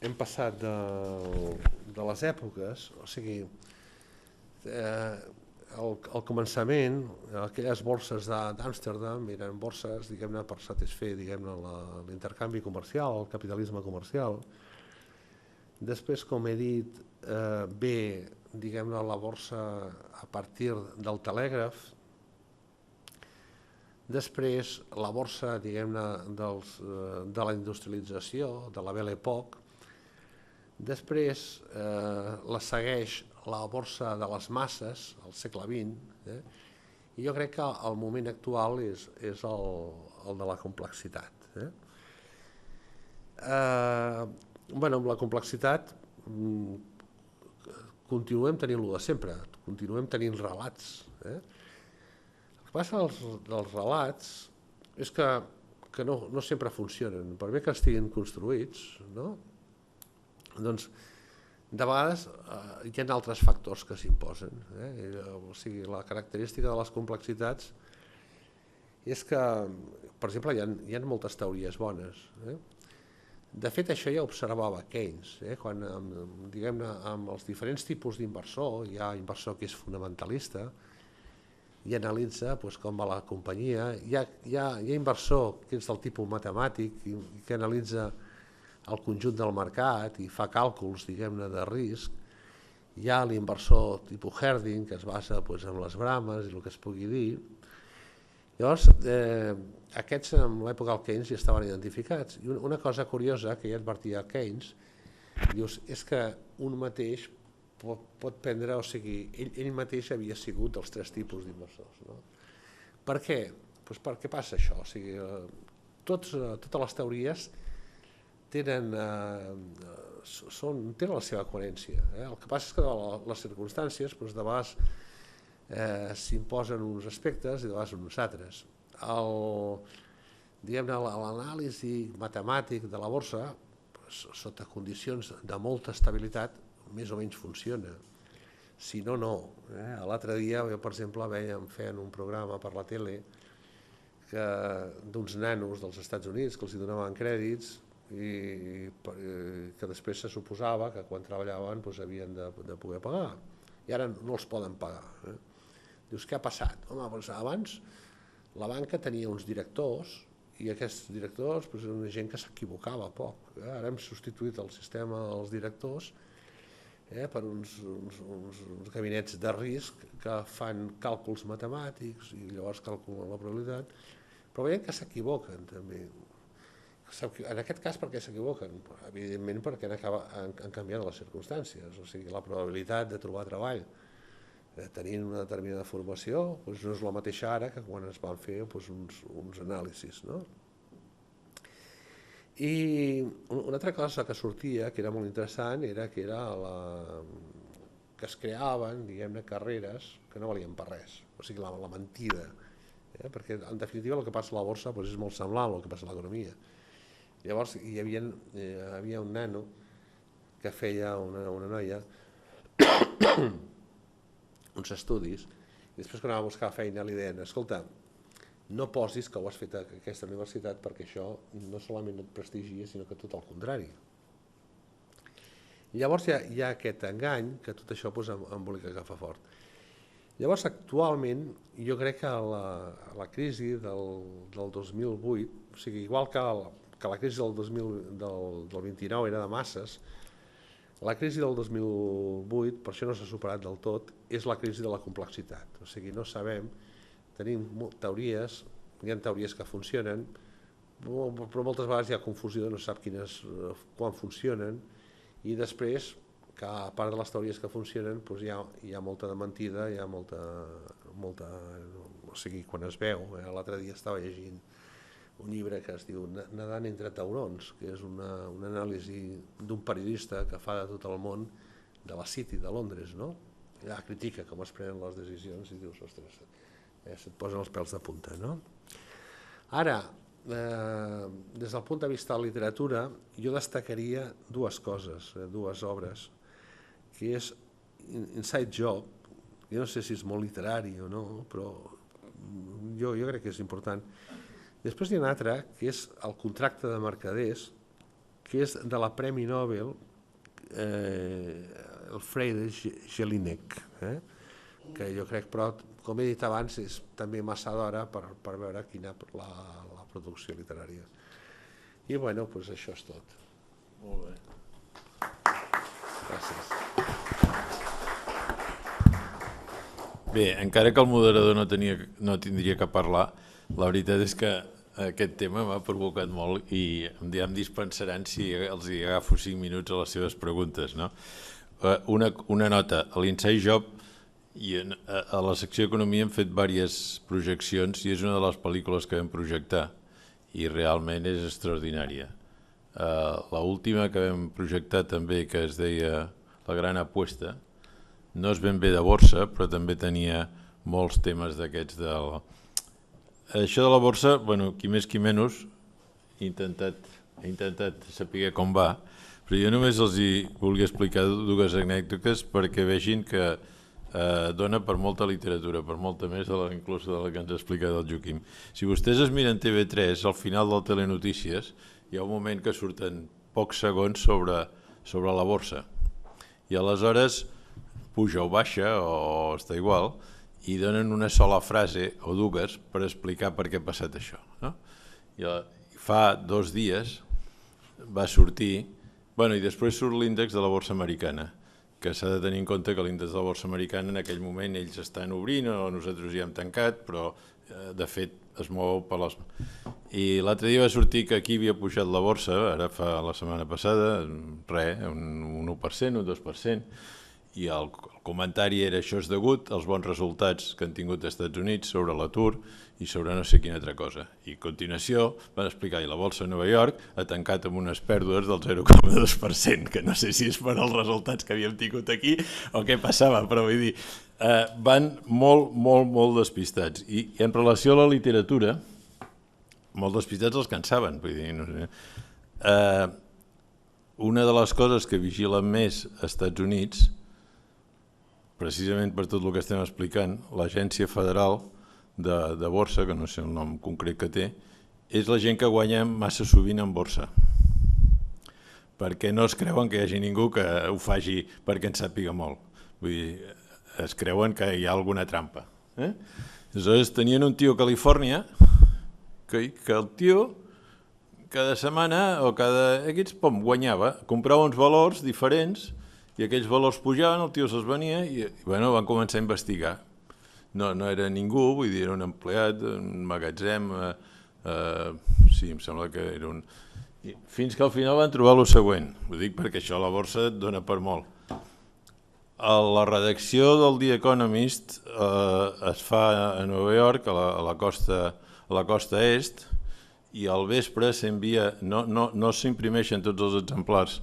S2: hem passat de les èpoques, o sigui, al començament, aquelles borses d'Amsterdam eren borses, diguem-ne, per satisfer l'intercanvi comercial, el capitalisme comercial. Després, com he dit, ve, diguem-ne, la borsa a partir del telègraf. Després, la borsa, diguem-ne, de la industrialització, de la Belle Époque. Després, la segueix la borsa de les masses, al segle XX, i jo crec que el moment actual és el de la complexitat. Amb la complexitat continuem tenint-lo de sempre, continuem tenint relats. El que passa dels relats és que no sempre funcionen, per bé que estiguin construïts, doncs de vegades hi ha altres factors que s'imposen. O sigui, la característica de les complexitats és que, per exemple, hi ha moltes teories bones. De fet, això ja observava Keynes, quan, diguem-ne, amb els diferents tipus d'inversor, hi ha inversor que és fonamentalista i analitza com va la companyia, hi ha inversor que és del tipus matemàtic i que analitza el conjunt del mercat i fa càlculs, diguem-ne, de risc. Hi ha l'inversor tipus Herding, que es basa en les brames i el que es pugui dir. Llavors, aquests en l'època del Keynes ja estaven identificats. I una cosa curiosa que ja advertia Keynes és que un mateix pot prendre, o sigui, ell mateix havia sigut els tres tipus d'inversors. Per què? Per què passa això? O sigui, totes les teories tenen la seva coherència. El que passa és que les circumstàncies, de vegades s'imposen uns aspectes i de vegades uns altres. L'anàlisi matemàtic de la borsa, sota condicions de molta estabilitat, més o menys funciona. Si no, no. L'altre dia, per exemple, feien un programa per la tele d'uns nanos dels Estats Units que els donaven crèdits i que després se suposava que quan treballaven havien de poder pagar. I ara no els poden pagar. Dius, què ha passat? Home, abans la banca tenia uns directors i aquests directors eren gent que s'equivocava poc. Ara hem substituït el sistema dels directors per uns gabinets de risc que fan càlculs matemàtics i llavors calculen la probabilitat, però veiem que s'equivoquen també. En aquest cas, per què s'equivoquen? Evidentment perquè han canviat les circumstàncies, o sigui, la probabilitat de trobar treball tenint una determinada formació no és la mateixa ara que quan es van fer uns anàlisis. I una altra cosa que sortia, que era molt interessant, era que es creaven, diguem-ne, carreres que no valien per res, o sigui, la mentida, perquè en definitiva el que passa a la borsa és molt semblant al que passa a l'economia. Llavors hi havia un nano que feia una noia uns estudis i després quan anava a buscar feina li deien, escolta, no posis que ho has fet a aquesta universitat perquè això no solament et prestigia sinó que tot el contrari. Llavors hi ha aquest engany que tot això embolica que fa fort. Llavors actualment jo crec que la crisi del 2008, o sigui, igual que la crisi del 29 era de masses, la crisi del 2008, per això no s'ha superat del tot, és la crisi de la complexitat. O sigui, no sabem, tenim teories, hi ha teories que funcionen, però moltes vegades hi ha confusió, no sap quan funcionen, i després, que a part de les teories que funcionen, hi ha molta de mentida, hi ha molta... O sigui, quan es veu, l'altre dia estava llegint un llibre que es diu Nedant entre taurons, que és una anàlisi d'un periodista que fa de tot el món de la City de Londres, no? Ja critica com es prenen les decisions i dius, ostres, se't posen els pèls de punta, no? Ara, des del punt de vista de la literatura, jo destacaria dues coses, dues obres, que és Inside Job, jo no sé si és molt literari o no, però jo crec que és important. Després hi ha una altra, que és El contracte de mercaders, que és de la Premi Nobel Elfriede Jelinek, que jo crec, però com he dit abans, és també massa d'hora per veure quina la producció literària. I bueno, doncs això és tot.
S1: Molt bé.
S2: Gràcies.
S1: Bé, encara que el moderador no tindria que parlar, la veritat és que aquest tema m'ha provocat molt i ja em dispensaran si els agafo 5 minuts a les seves preguntes. Una nota, a l'Inside Job i a la secció d'Economia hem fet diverses projeccions i és una de les pel·lícules que vam projectar i realment és extraordinària. L'última que vam projectar també, que es deia La gran apuesta, no és ben bé de borsa, però també tenia molts temes d'aquests de la... Això de la borsa, qui més qui menys, he intentat saber com va, però jo només els volia explicar dues anècdotes perquè vegin que dona per molta literatura, per molta més, inclús de la que ens ha explicat el Joaquim. Si vostès es miren TV3, al final del Telenotícies, hi ha un moment que surten pocs segons sobre la borsa. I aleshores puja o baixa, o està igual, i donen una sola frase o dues per explicar per què ha passat això. Fa 2 dies va sortir, i després surt l'índex de la borsa americana, que s'ha de tenir en compte que l'índex de la borsa americana en aquell moment ells estan obrint o nosaltres ja hem tancat, però de fet es mou per les... I l'altre dia va sortir que aquí havia pujat la borsa, ara fa la setmana passada, res, un 1%, un 2%, i el comentari era això és degut als bons resultats que han tingut als Estats Units sobre l'atur i sobre no sé quina altra cosa. I a continuació van explicar que la borsa de Nova York ha tancat amb unes pèrdues del 0,2%, que no sé si és per als resultats que havíem tingut aquí o què passava, però vull dir, van molt despistats. I en relació a la literatura, molt despistats els que en saben. Vull dir, no sé. Una de les coses que vigilen més als Estats Units, precisament per tot el que estem explicant, l'Agència Federal de Borsa, que no sé el nom concret que té, és la gent que guanya massa sovint en borsa, perquè no es creuen que hi hagi ningú que ho faci perquè en sàpiga molt. Vull dir, es creuen que hi ha alguna trampa. Aleshores tenien un tio a Califòrnia que el tio cada setmana o cada X guanyava, comprava uns valors diferents i aquells valors pujaven, el tio se'ls venia i van començar a investigar. No era ningú, vull dir, era un empleat, un magatzem, sí, em sembla que era un... Fins que al final van trobar el següent, ho dic perquè això a la borsa et dona per molt. La redacció del The Economist es fa a Nova York, a la costa est, i al vespre s'envia, no s'imprimeixen tots els exemplars,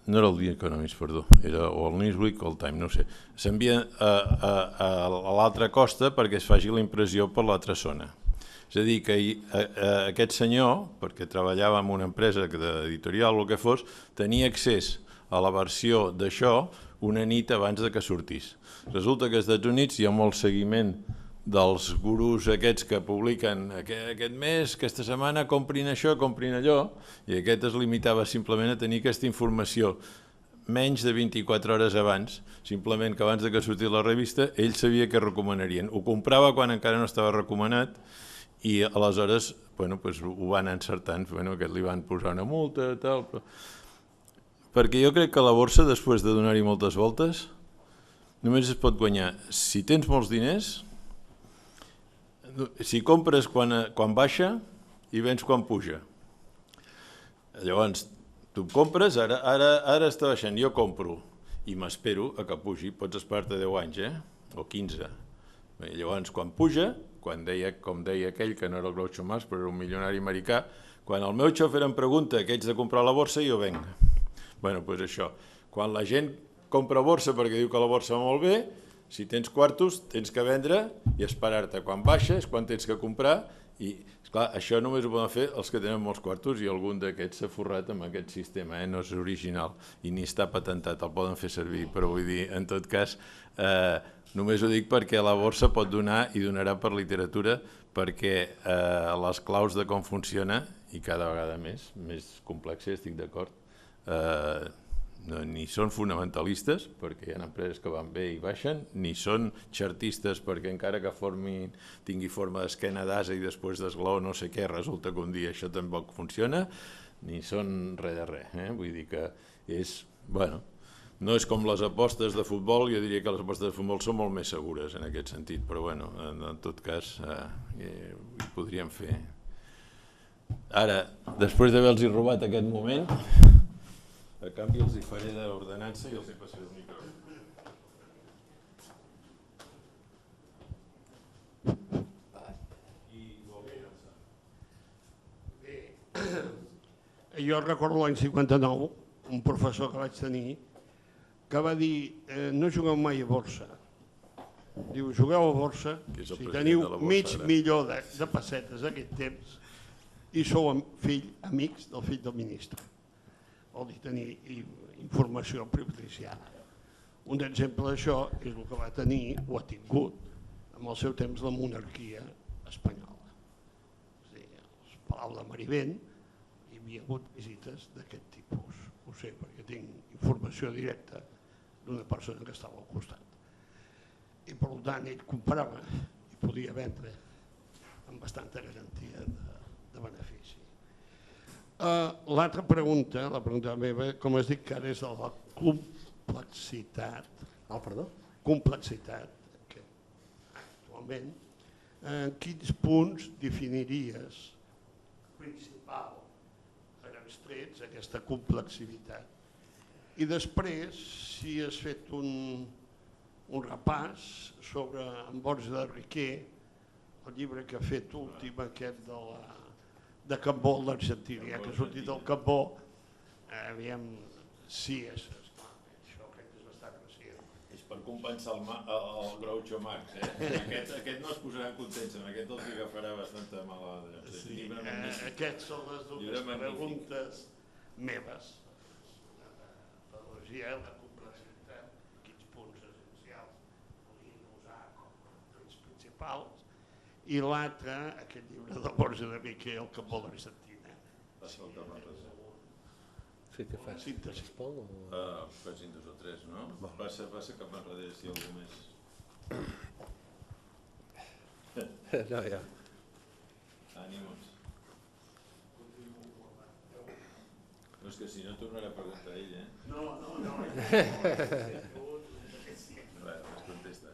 S1: no era el The Economist, perdó, era o el Newsweek o el Time, no ho sé, s'envia a l'altra costa perquè es faci la impressió per l'altra zona. És a dir, que aquest senyor, perquè treballava en una empresa d'editorial o el que fos, tenia accés a la versió d'això una nit abans de que sortís. Resulta que als Estats Units hi ha molt seguiment dels gurus aquests que publiquen aquest mes, aquesta setmana, comprin això, comprin allò, i aquest es limitava simplement a tenir aquesta informació menys de 24 hores abans, simplement que abans de que sortís la revista, ell sabia què recomanarien. Ho comprava quan encara no estava recomanat i aleshores ho van encertant, aquest li van posar una multa, tal... Perquè jo crec que la borsa, després de donar-hi moltes voltes, només es pot guanyar si tens molts diners, si compres quan baixa i vens quan puja. Llavors, tu compres, ara està baixant, jo compro i m'espero a que pugi, pots esperar-te 10 anys, o 15. Llavors, quan puja, com deia aquell que no era el Groucho Marx, però era un milionari americà, quan el meu xòfer em pregunta què haig de comprar a la borsa, jo venc. Doncs això, quan la gent compra borsa perquè diu que la borsa va molt bé, si tens quartos tens que vendre i esperar-te. Quan baixa és quan tens que comprar i, esclar, això només ho poden fer els que tenen molts quartos i algun d'aquests s'ha forrat amb aquest sistema, no és original i ni està patentat, el poden fer servir, però vull dir, en tot cas, només ho dic perquè la borsa pot donar i donarà per literatura perquè les claus de com funciona, i cada vegada més complexa, estic d'acord, ni són fonamentalistes perquè hi ha empreses que van bé i baixen, ni són chartistes perquè encara que tingui forma d'esquena d'asa i després d'esglaó no sé què, resulta que un dia això tampoc funciona, ni són res de res. Vull dir que no és com les apostes de futbol, jo diria que les apostes de futbol són molt més segures en aquest sentit, però en tot cas ho podríem fer. Ara, després d'haver-los robat aquest moment, a canvi els hi faré d'ordenança i els hi passaré el micròfon.
S3: Jo recordo l'any 59, un professor que vaig tenir, que va dir, no jugueu mai a borsa. Diu, jugueu a borsa, si teniu mig milió de pessetes aquest temps i sou amics del fill del ministre. Vol dir tenir informació privilegiada. Un exemple d'això és el que va tenir, o ha tingut, en el seu temps la monarquia espanyola. És a dir, al Palau de Marivent hi havia hagut visites d'aquest tipus. Ho sé, perquè tinc informació directa d'una persona que estava al costat. I per tant ell comprava i podia vendre amb bastanta garantia de benefici. L'altra pregunta, la pregunta meva, com es diu que ara és de la complexitat.
S2: Perdó?
S3: Complexitat, que actualment, en quins punts definiries principal, a grans trets, aquesta complexitat? I després, si has fet un repàs sobre en Borja de Riquer, el llibre que ha fet últim, aquest de Cambó, l'Argentina, que ha sortit del Cambó, aviam si és... Això crec que és bastant recient.
S1: És per compensar el Groucho Marx, Aquest no es posaran contents, amb aquest els agafarà bastanta mala...
S3: Aquestes són les dues preguntes meves. La pedagogia, la complexitat, quins punts essencials podien usar com a punts principals, i l'altre, aquest llibre de Borja de Miquel, que vol Argentina.
S2: Sí, què fas?
S3: Síntesi.
S1: Facin 2 o 3, no? Passa cap enrere si algú més...
S2: No, ja.
S1: Ànimos. No, és que si no tornarà a preguntar ell,
S3: No.
S1: Res, contesta.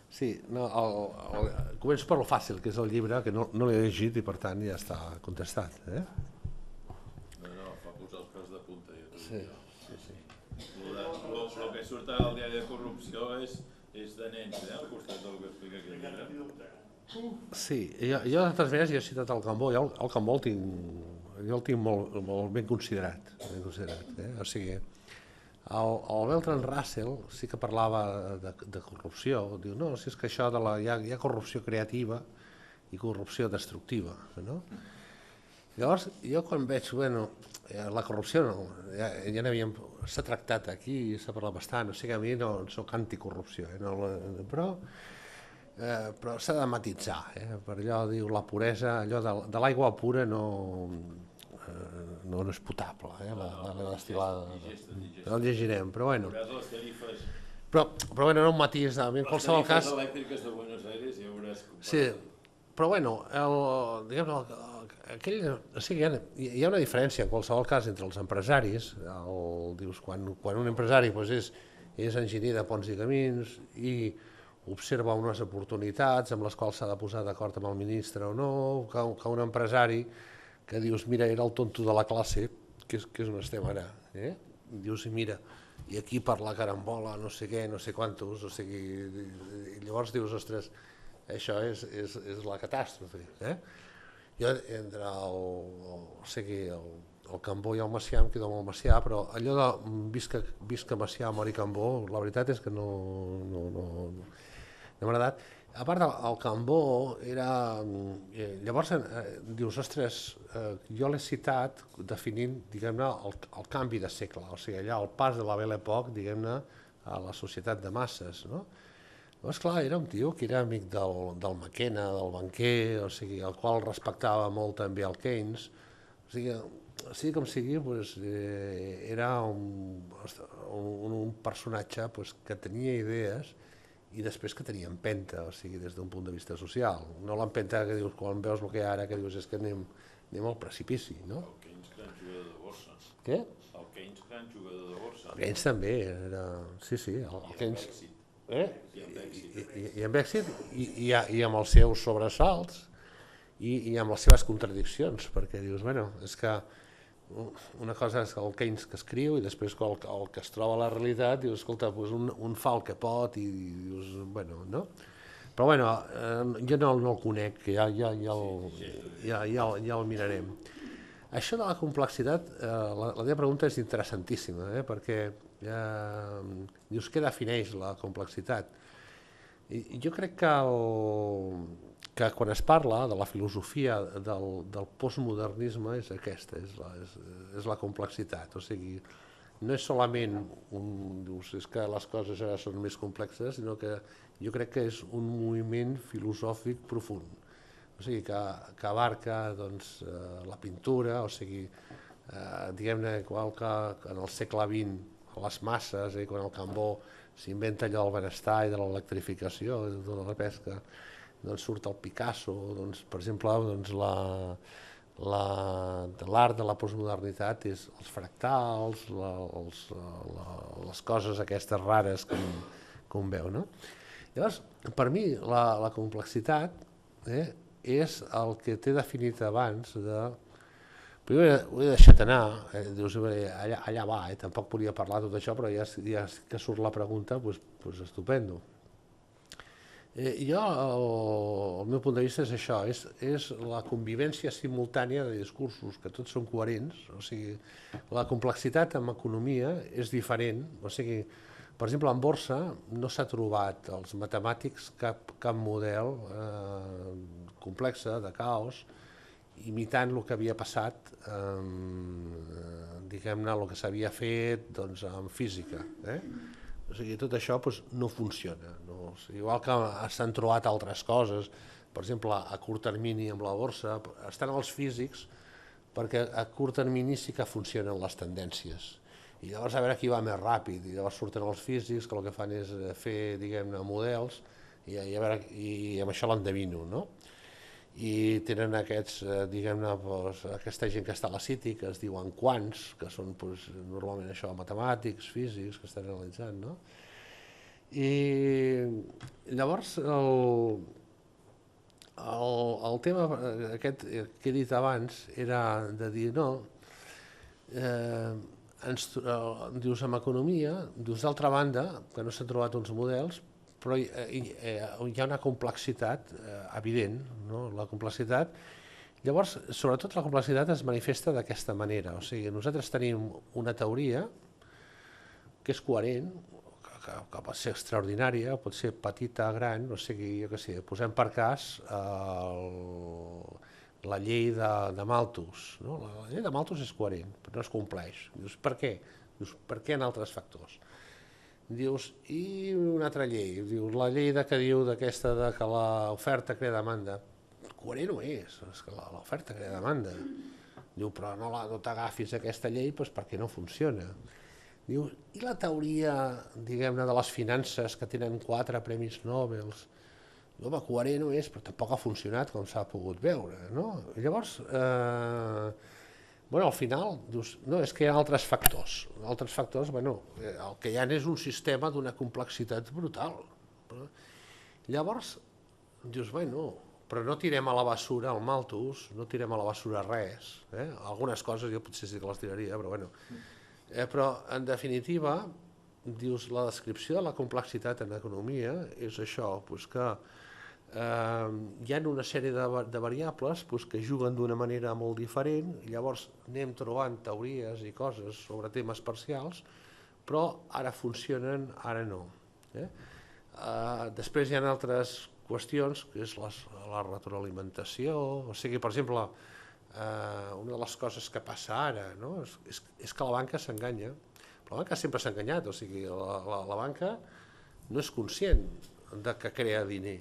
S2: Sí, començo per lo fàcil, que és el llibre, que no l'he llegit i per tant ja està contestat.
S1: Fa posar els peus de punta.
S2: Sí.
S1: El que surt al diari de corrupció és de nens, al costat del que explica aquest llibre.
S2: Sí, jo de totes maneres ja he citat el Cambó, jo el Cambó el tinc molt ben considerat. O sigui, el Bertrand Russell sí que parlava de corrupció, diu, no, si és que això hi ha corrupció creativa i corrupció destructiva, no? Llavors, jo quan veig, la corrupció s'ha tractat aquí, s'ha parlat bastant, o sigui, a mi no soc anticorrupció, però s'ha de matisar, per allò diu la puresa, allò de l'aigua pura no és potable, la destil·lada, no el llegirem, però bueno. Però no un matís, a mi en qualsevol cas...
S1: Les tarifes elèctriques de Buenos Aires ja veuràs...
S2: Sí, però bueno, hi ha una diferència en qualsevol cas entre els empresaris, dius, quan un empresari és enginyer de ponts i camins i observa unes oportunitats amb les quals s'ha de posar d'acord amb el ministre o no, que un empresari que dius, mira, era el tonto de la classe, que és on estem ara, dius, mira, i aquí per la carambola, no sé què, no sé quantos, o sigui, i llavors dius, ostres, això és la catàstrofe. Jo, entre el Cambó i el Macià, em quedo amb el Macià, però allò de visca Macià, mori Cambó, la veritat és que no m'ha agradat. A part, el Cambó era... Llavors, dius, ostres, jo l'he citat definint, diguem-ne, el canvi de segle, o sigui, allà el pas de la Belle Époque, diguem-ne, a la societat de masses, no? Llavors, clar, era un tio que era amic del McKenna, del banquer, o sigui, el qual respectava molt també el Keynes. O sigui com sigui, era un personatge que tenia idees i després que tenia empenta, o sigui, des d'un punt de vista social. No l'empenta que dius, quan veus el que hi ha ara, que dius, és que anem al precipici, no?
S1: El Keynes, gran jugador de borsa.
S2: Què?
S1: El Keynes, gran jugador de borsa.
S2: El Keynes també era... Sí, el Keynes... I amb èxit i amb els seus sobresalts i amb les seves contradiccions, perquè dius, és que una cosa és el Keynes que escriu i després el que es troba a la realitat, dius, escolta, un fa el que pot i dius, no? Però jo no el conec, que ja el mirarem. Això de la complexitat, la teva pregunta és interessantíssima, perquè dius, què defineix la complexitat? I jo crec que quan es parla de la filosofia del postmodernisme és aquesta, és la complexitat. O sigui, no és solament dius, és que les coses ara són més complexes, sinó que jo crec que és un moviment filosòfic profund. O sigui, que abarca la pintura, o sigui, diguem-ne, igual que en el segle XX les masses, quan el Cambó s'inventa allò del benestar i de l'electrificació, de la pesca, doncs surt el Picasso, per exemple, l'art de la postmodernitat és els fractals, les coses aquestes rares que un veu, no? Llavors, per mi, la complexitat és el que t'he definit abans de... Primer ho he deixat anar, dius, allà va, tampoc volia parlar tot això, però ja que surt la pregunta, doncs estupendo. Jo, el meu punt de vista és això, és la convivència simultània de discursos que tots són coherents, o sigui, la complexitat en economia és diferent, o sigui, Per exemple, en borsa no s'ha trobat als matemàtics cap model complex de caos imitant el que havia passat, diguem-ne, el que s'havia fet en física. O sigui, tot això no funciona. Igual que s'han trobat altres coses, per exemple, a curt termini amb la borsa, estan els físics perquè a curt termini sí que funcionen les tendències. I llavors a veure qui va més ràpid, i llavors surten els físics que el que fan és fer, diguem-ne, models i amb això l'endevino, no? I tenen aquests, diguem-ne, aquesta gent que està a la City, que es diuen quants, que són normalment això, matemàtics, físics, que estan analitzant, no? I llavors el tema aquest que he dit abans era de dir, no, dius amb economia, dius d'altra banda, que no s'han trobat uns models, però hi ha una complexitat evident, no? La complexitat, llavors, sobretot la complexitat es manifesta d'aquesta manera, o sigui, nosaltres tenim una teoria que és coherent, que pot ser extraordinària, pot ser petita, gran, o sigui, jo què sé, posem per cas la llei de Malthus, no? La llei de Malthus és coherent, però no es compleix. Dius, per què? Dius, per què en altres factors? Dius, i una altra llei, dius, la llei que diu d'aquesta que l'oferta crea demanda. Coherent no és que l'oferta crea demanda. Diu, però no t'agafis a aquesta llei perquè no funciona. Diu, i la teoria, diguem-ne, de les finances que tenen 4 premis Nobel? Home, coherent no és, però tampoc ha funcionat com s'ha pogut veure, no? Llavors, al final, dius, no, és que hi ha altres factors. Altres factors, el que hi ha és un sistema d'una complexitat brutal. Llavors, dius, però no tirem a la bessura el Malthus, no tirem a la bessura res. Algunes coses jo potser sí que les tiraria, però en definitiva, dius, la descripció de la complexitat en economia és això, que hi ha una sèrie de variables que juguen d'una manera molt diferent, i llavors anem trobant teories i coses sobre temes parcials, però ara funcionen, ara no. Després hi ha altres qüestions, que és la retroalimentació, o sigui, per exemple, una de les coses que passa ara és que la banca s'enganya, però la banca sempre s'ha enganyat, o sigui, la banca no és conscient que crea diner.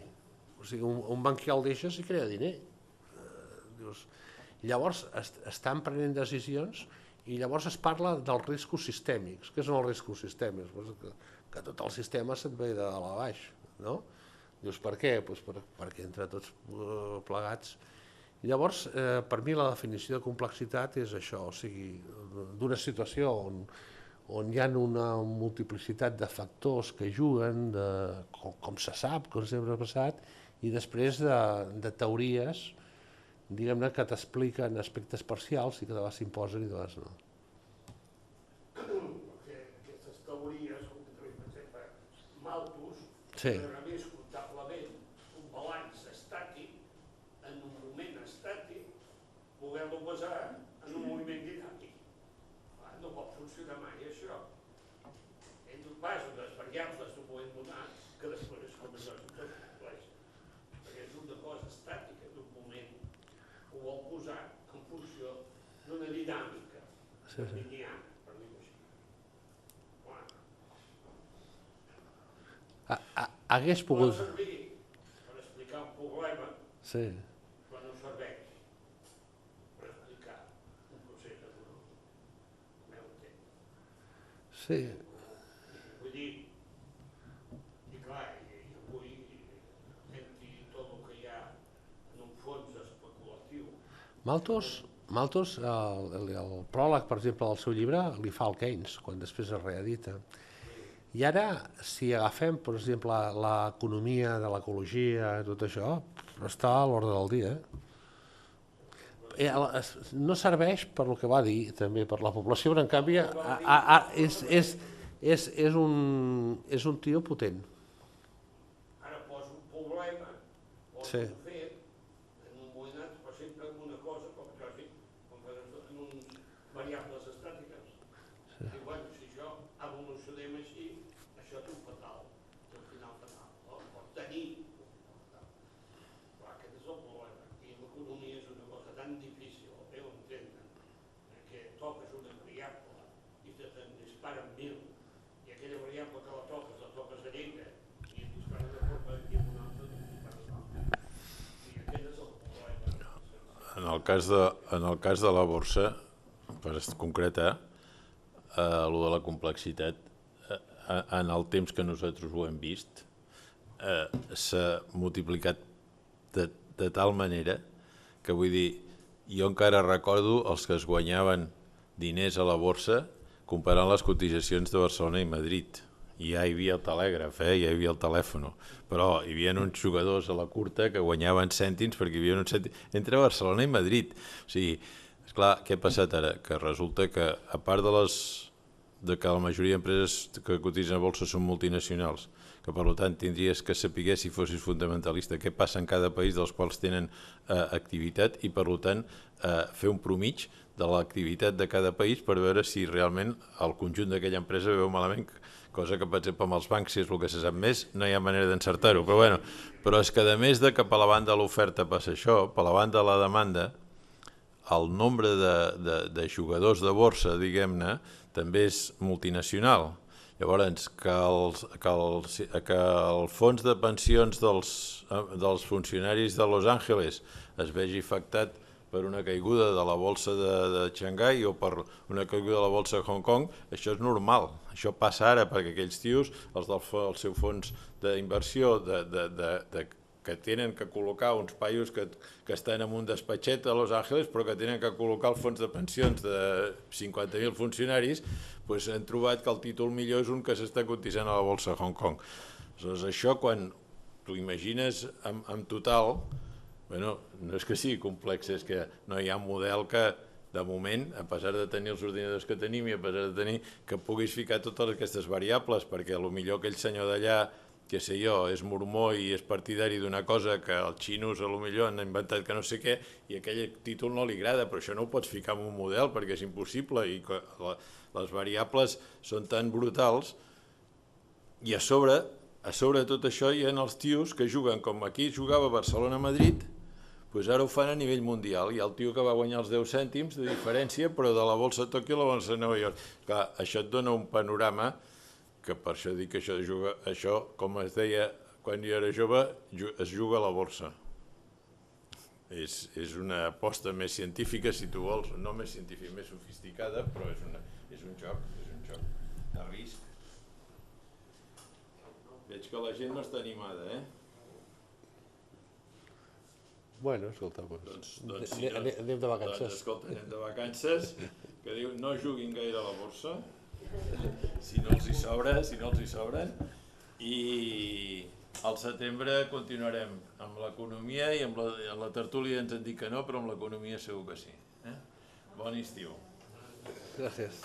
S2: O sigui, un banquier el deixes i crea diner. Llavors estan prenent decisions i llavors es parla dels riscos sistèmics. Què són els riscos sistèmics? Que tot el sistema se't ve de dalt a baix, no? Dius, per què? Perquè entre tots plegats. Llavors, per mi la definició de complexitat és això, o sigui, d'una situació on hi ha una multiplicitat de factors que juguen, com se sap, com sempre ha passat, i després de teories, diguem-ne, que t'expliquen aspectes parcials i que de vegades s'imposen i de vegades no.
S3: Perquè aquestes teories, com per exemple Malthus, més comptablement un balanç estàtic, en un moment estàtic, poder-lo basar en un moviment dinàmic. No pot funcionar mai això. Ell basa les variables d'un moment donat, que després és com això tot compleix. Perquè és una cosa estàtica d'un moment, ho vol posar en funció d'una dinàmica lineal, per dir-ho així.
S2: Hagués pogut...
S3: Pot servir per explicar un problema, però no serveix per explicar un procés econòmic.
S2: Sí.
S3: Vull dir, i clar, avui senti tot el que hi ha en un fons especulatiu.
S2: Malthus, el pròleg, per exemple, del seu llibre, li fa al Keynes, quan després es reedita. I ara, si agafem, per exemple, l'economia de l'ecologia, tot això, està a l'ordre del dia. No serveix per el que va dir, també, per la població, però en canvi és un tio potent.
S3: Ara posa un problema, posa un fet, en un moment, per exemple, en una cosa, en uns variables estàtiques. I bueno, si això evolucionem així, això
S1: el cas de la borsa, per concretar, el de la complexitat, en el temps que nosaltres ho hem vist, s'ha multiplicat de tal manera que, vull dir, jo encara recordo els que es guanyaven diners a la borsa comparant les cotitzacions de Barcelona i Madrid. I ja hi havia el telègraf, ja hi havia el telèfon, però hi havia uns jugadors a la curta que guanyaven cèntims perquè hi havia uns cèntims entre Barcelona i Madrid. O sigui, esclar, què ha passat ara? Que resulta que, a part de que la majoria d'empreses que cotitzen a borsa són multinacionals, que per tant tindries que saber, si fossis fundamentalista, què passa en cada país dels quals tenen activitat i per tant fer un promig de l'activitat de cada país per veure si realment el conjunt d'aquella empresa veu malament, cosa que per exemple amb els bancs, si és el que se sap més, no hi ha manera d'encertar-ho, però és que a més de que per la banda de l'oferta passa això, per la banda de la demanda, el nombre de jugadors de borsa, diguem-ne, també és multinacional. Llavors, que el fons de pensions dels funcionaris de Los Angeles es vegi afectat per una caiguda de la bolsa de Xangai o per una caiguda de la bolsa de Hong Kong, això és normal. Això passa ara perquè aquells tios, els del seu fons d'inversió, que tenen que col·locar uns paios que estan en un despatxet a Los Angeles però que tenen que col·locar el fons de pensions de 50.000 funcionaris, doncs han trobat que el títol millor és un que s'està cotitzant a la bolsa de Hong Kong. Aleshores, això quan t'ho imagines en total, no és que sigui complex, és que no hi ha un model que, de moment, a pesar de tenir els ordinadors que tenim i a pesar de tenir que puguis ficar totes aquestes variables, perquè potser aquell senyor d'allà, què sé jo, és mormó i és partidari d'una cosa que els xinos potser han inventat que no sé què i aquell títol no li agrada, però això no ho pots ficar en un model perquè és impossible i les variables són tan brutals i a sobre de tot això hi ha els tios que juguen com aquí jugava Barcelona-Madrid, doncs ara ho fan a nivell mundial. Hi ha el tio que va guanyar els 10 cèntims de diferència, però de la bolsa de Tòquio a la bolsa de Nova York. Clar, això et dona un panorama que per això dic que això, com es deia quan jo era jove, es juga a la borsa. És una aposta més científica, si tu vols, no més científica, més sofisticada, però és un joc de risc. Veig que la gent no està animada,
S2: Bueno, escolta, anem de vacances.
S1: Doncs, escolta, anem de vacances, que diu no juguin gaire a la borsa, si no els hi sobren, i al setembre continuarem amb l'economia i amb la tertúlia ens han dit que no, però amb l'economia segur que sí. Bon estiu.
S2: Gràcies.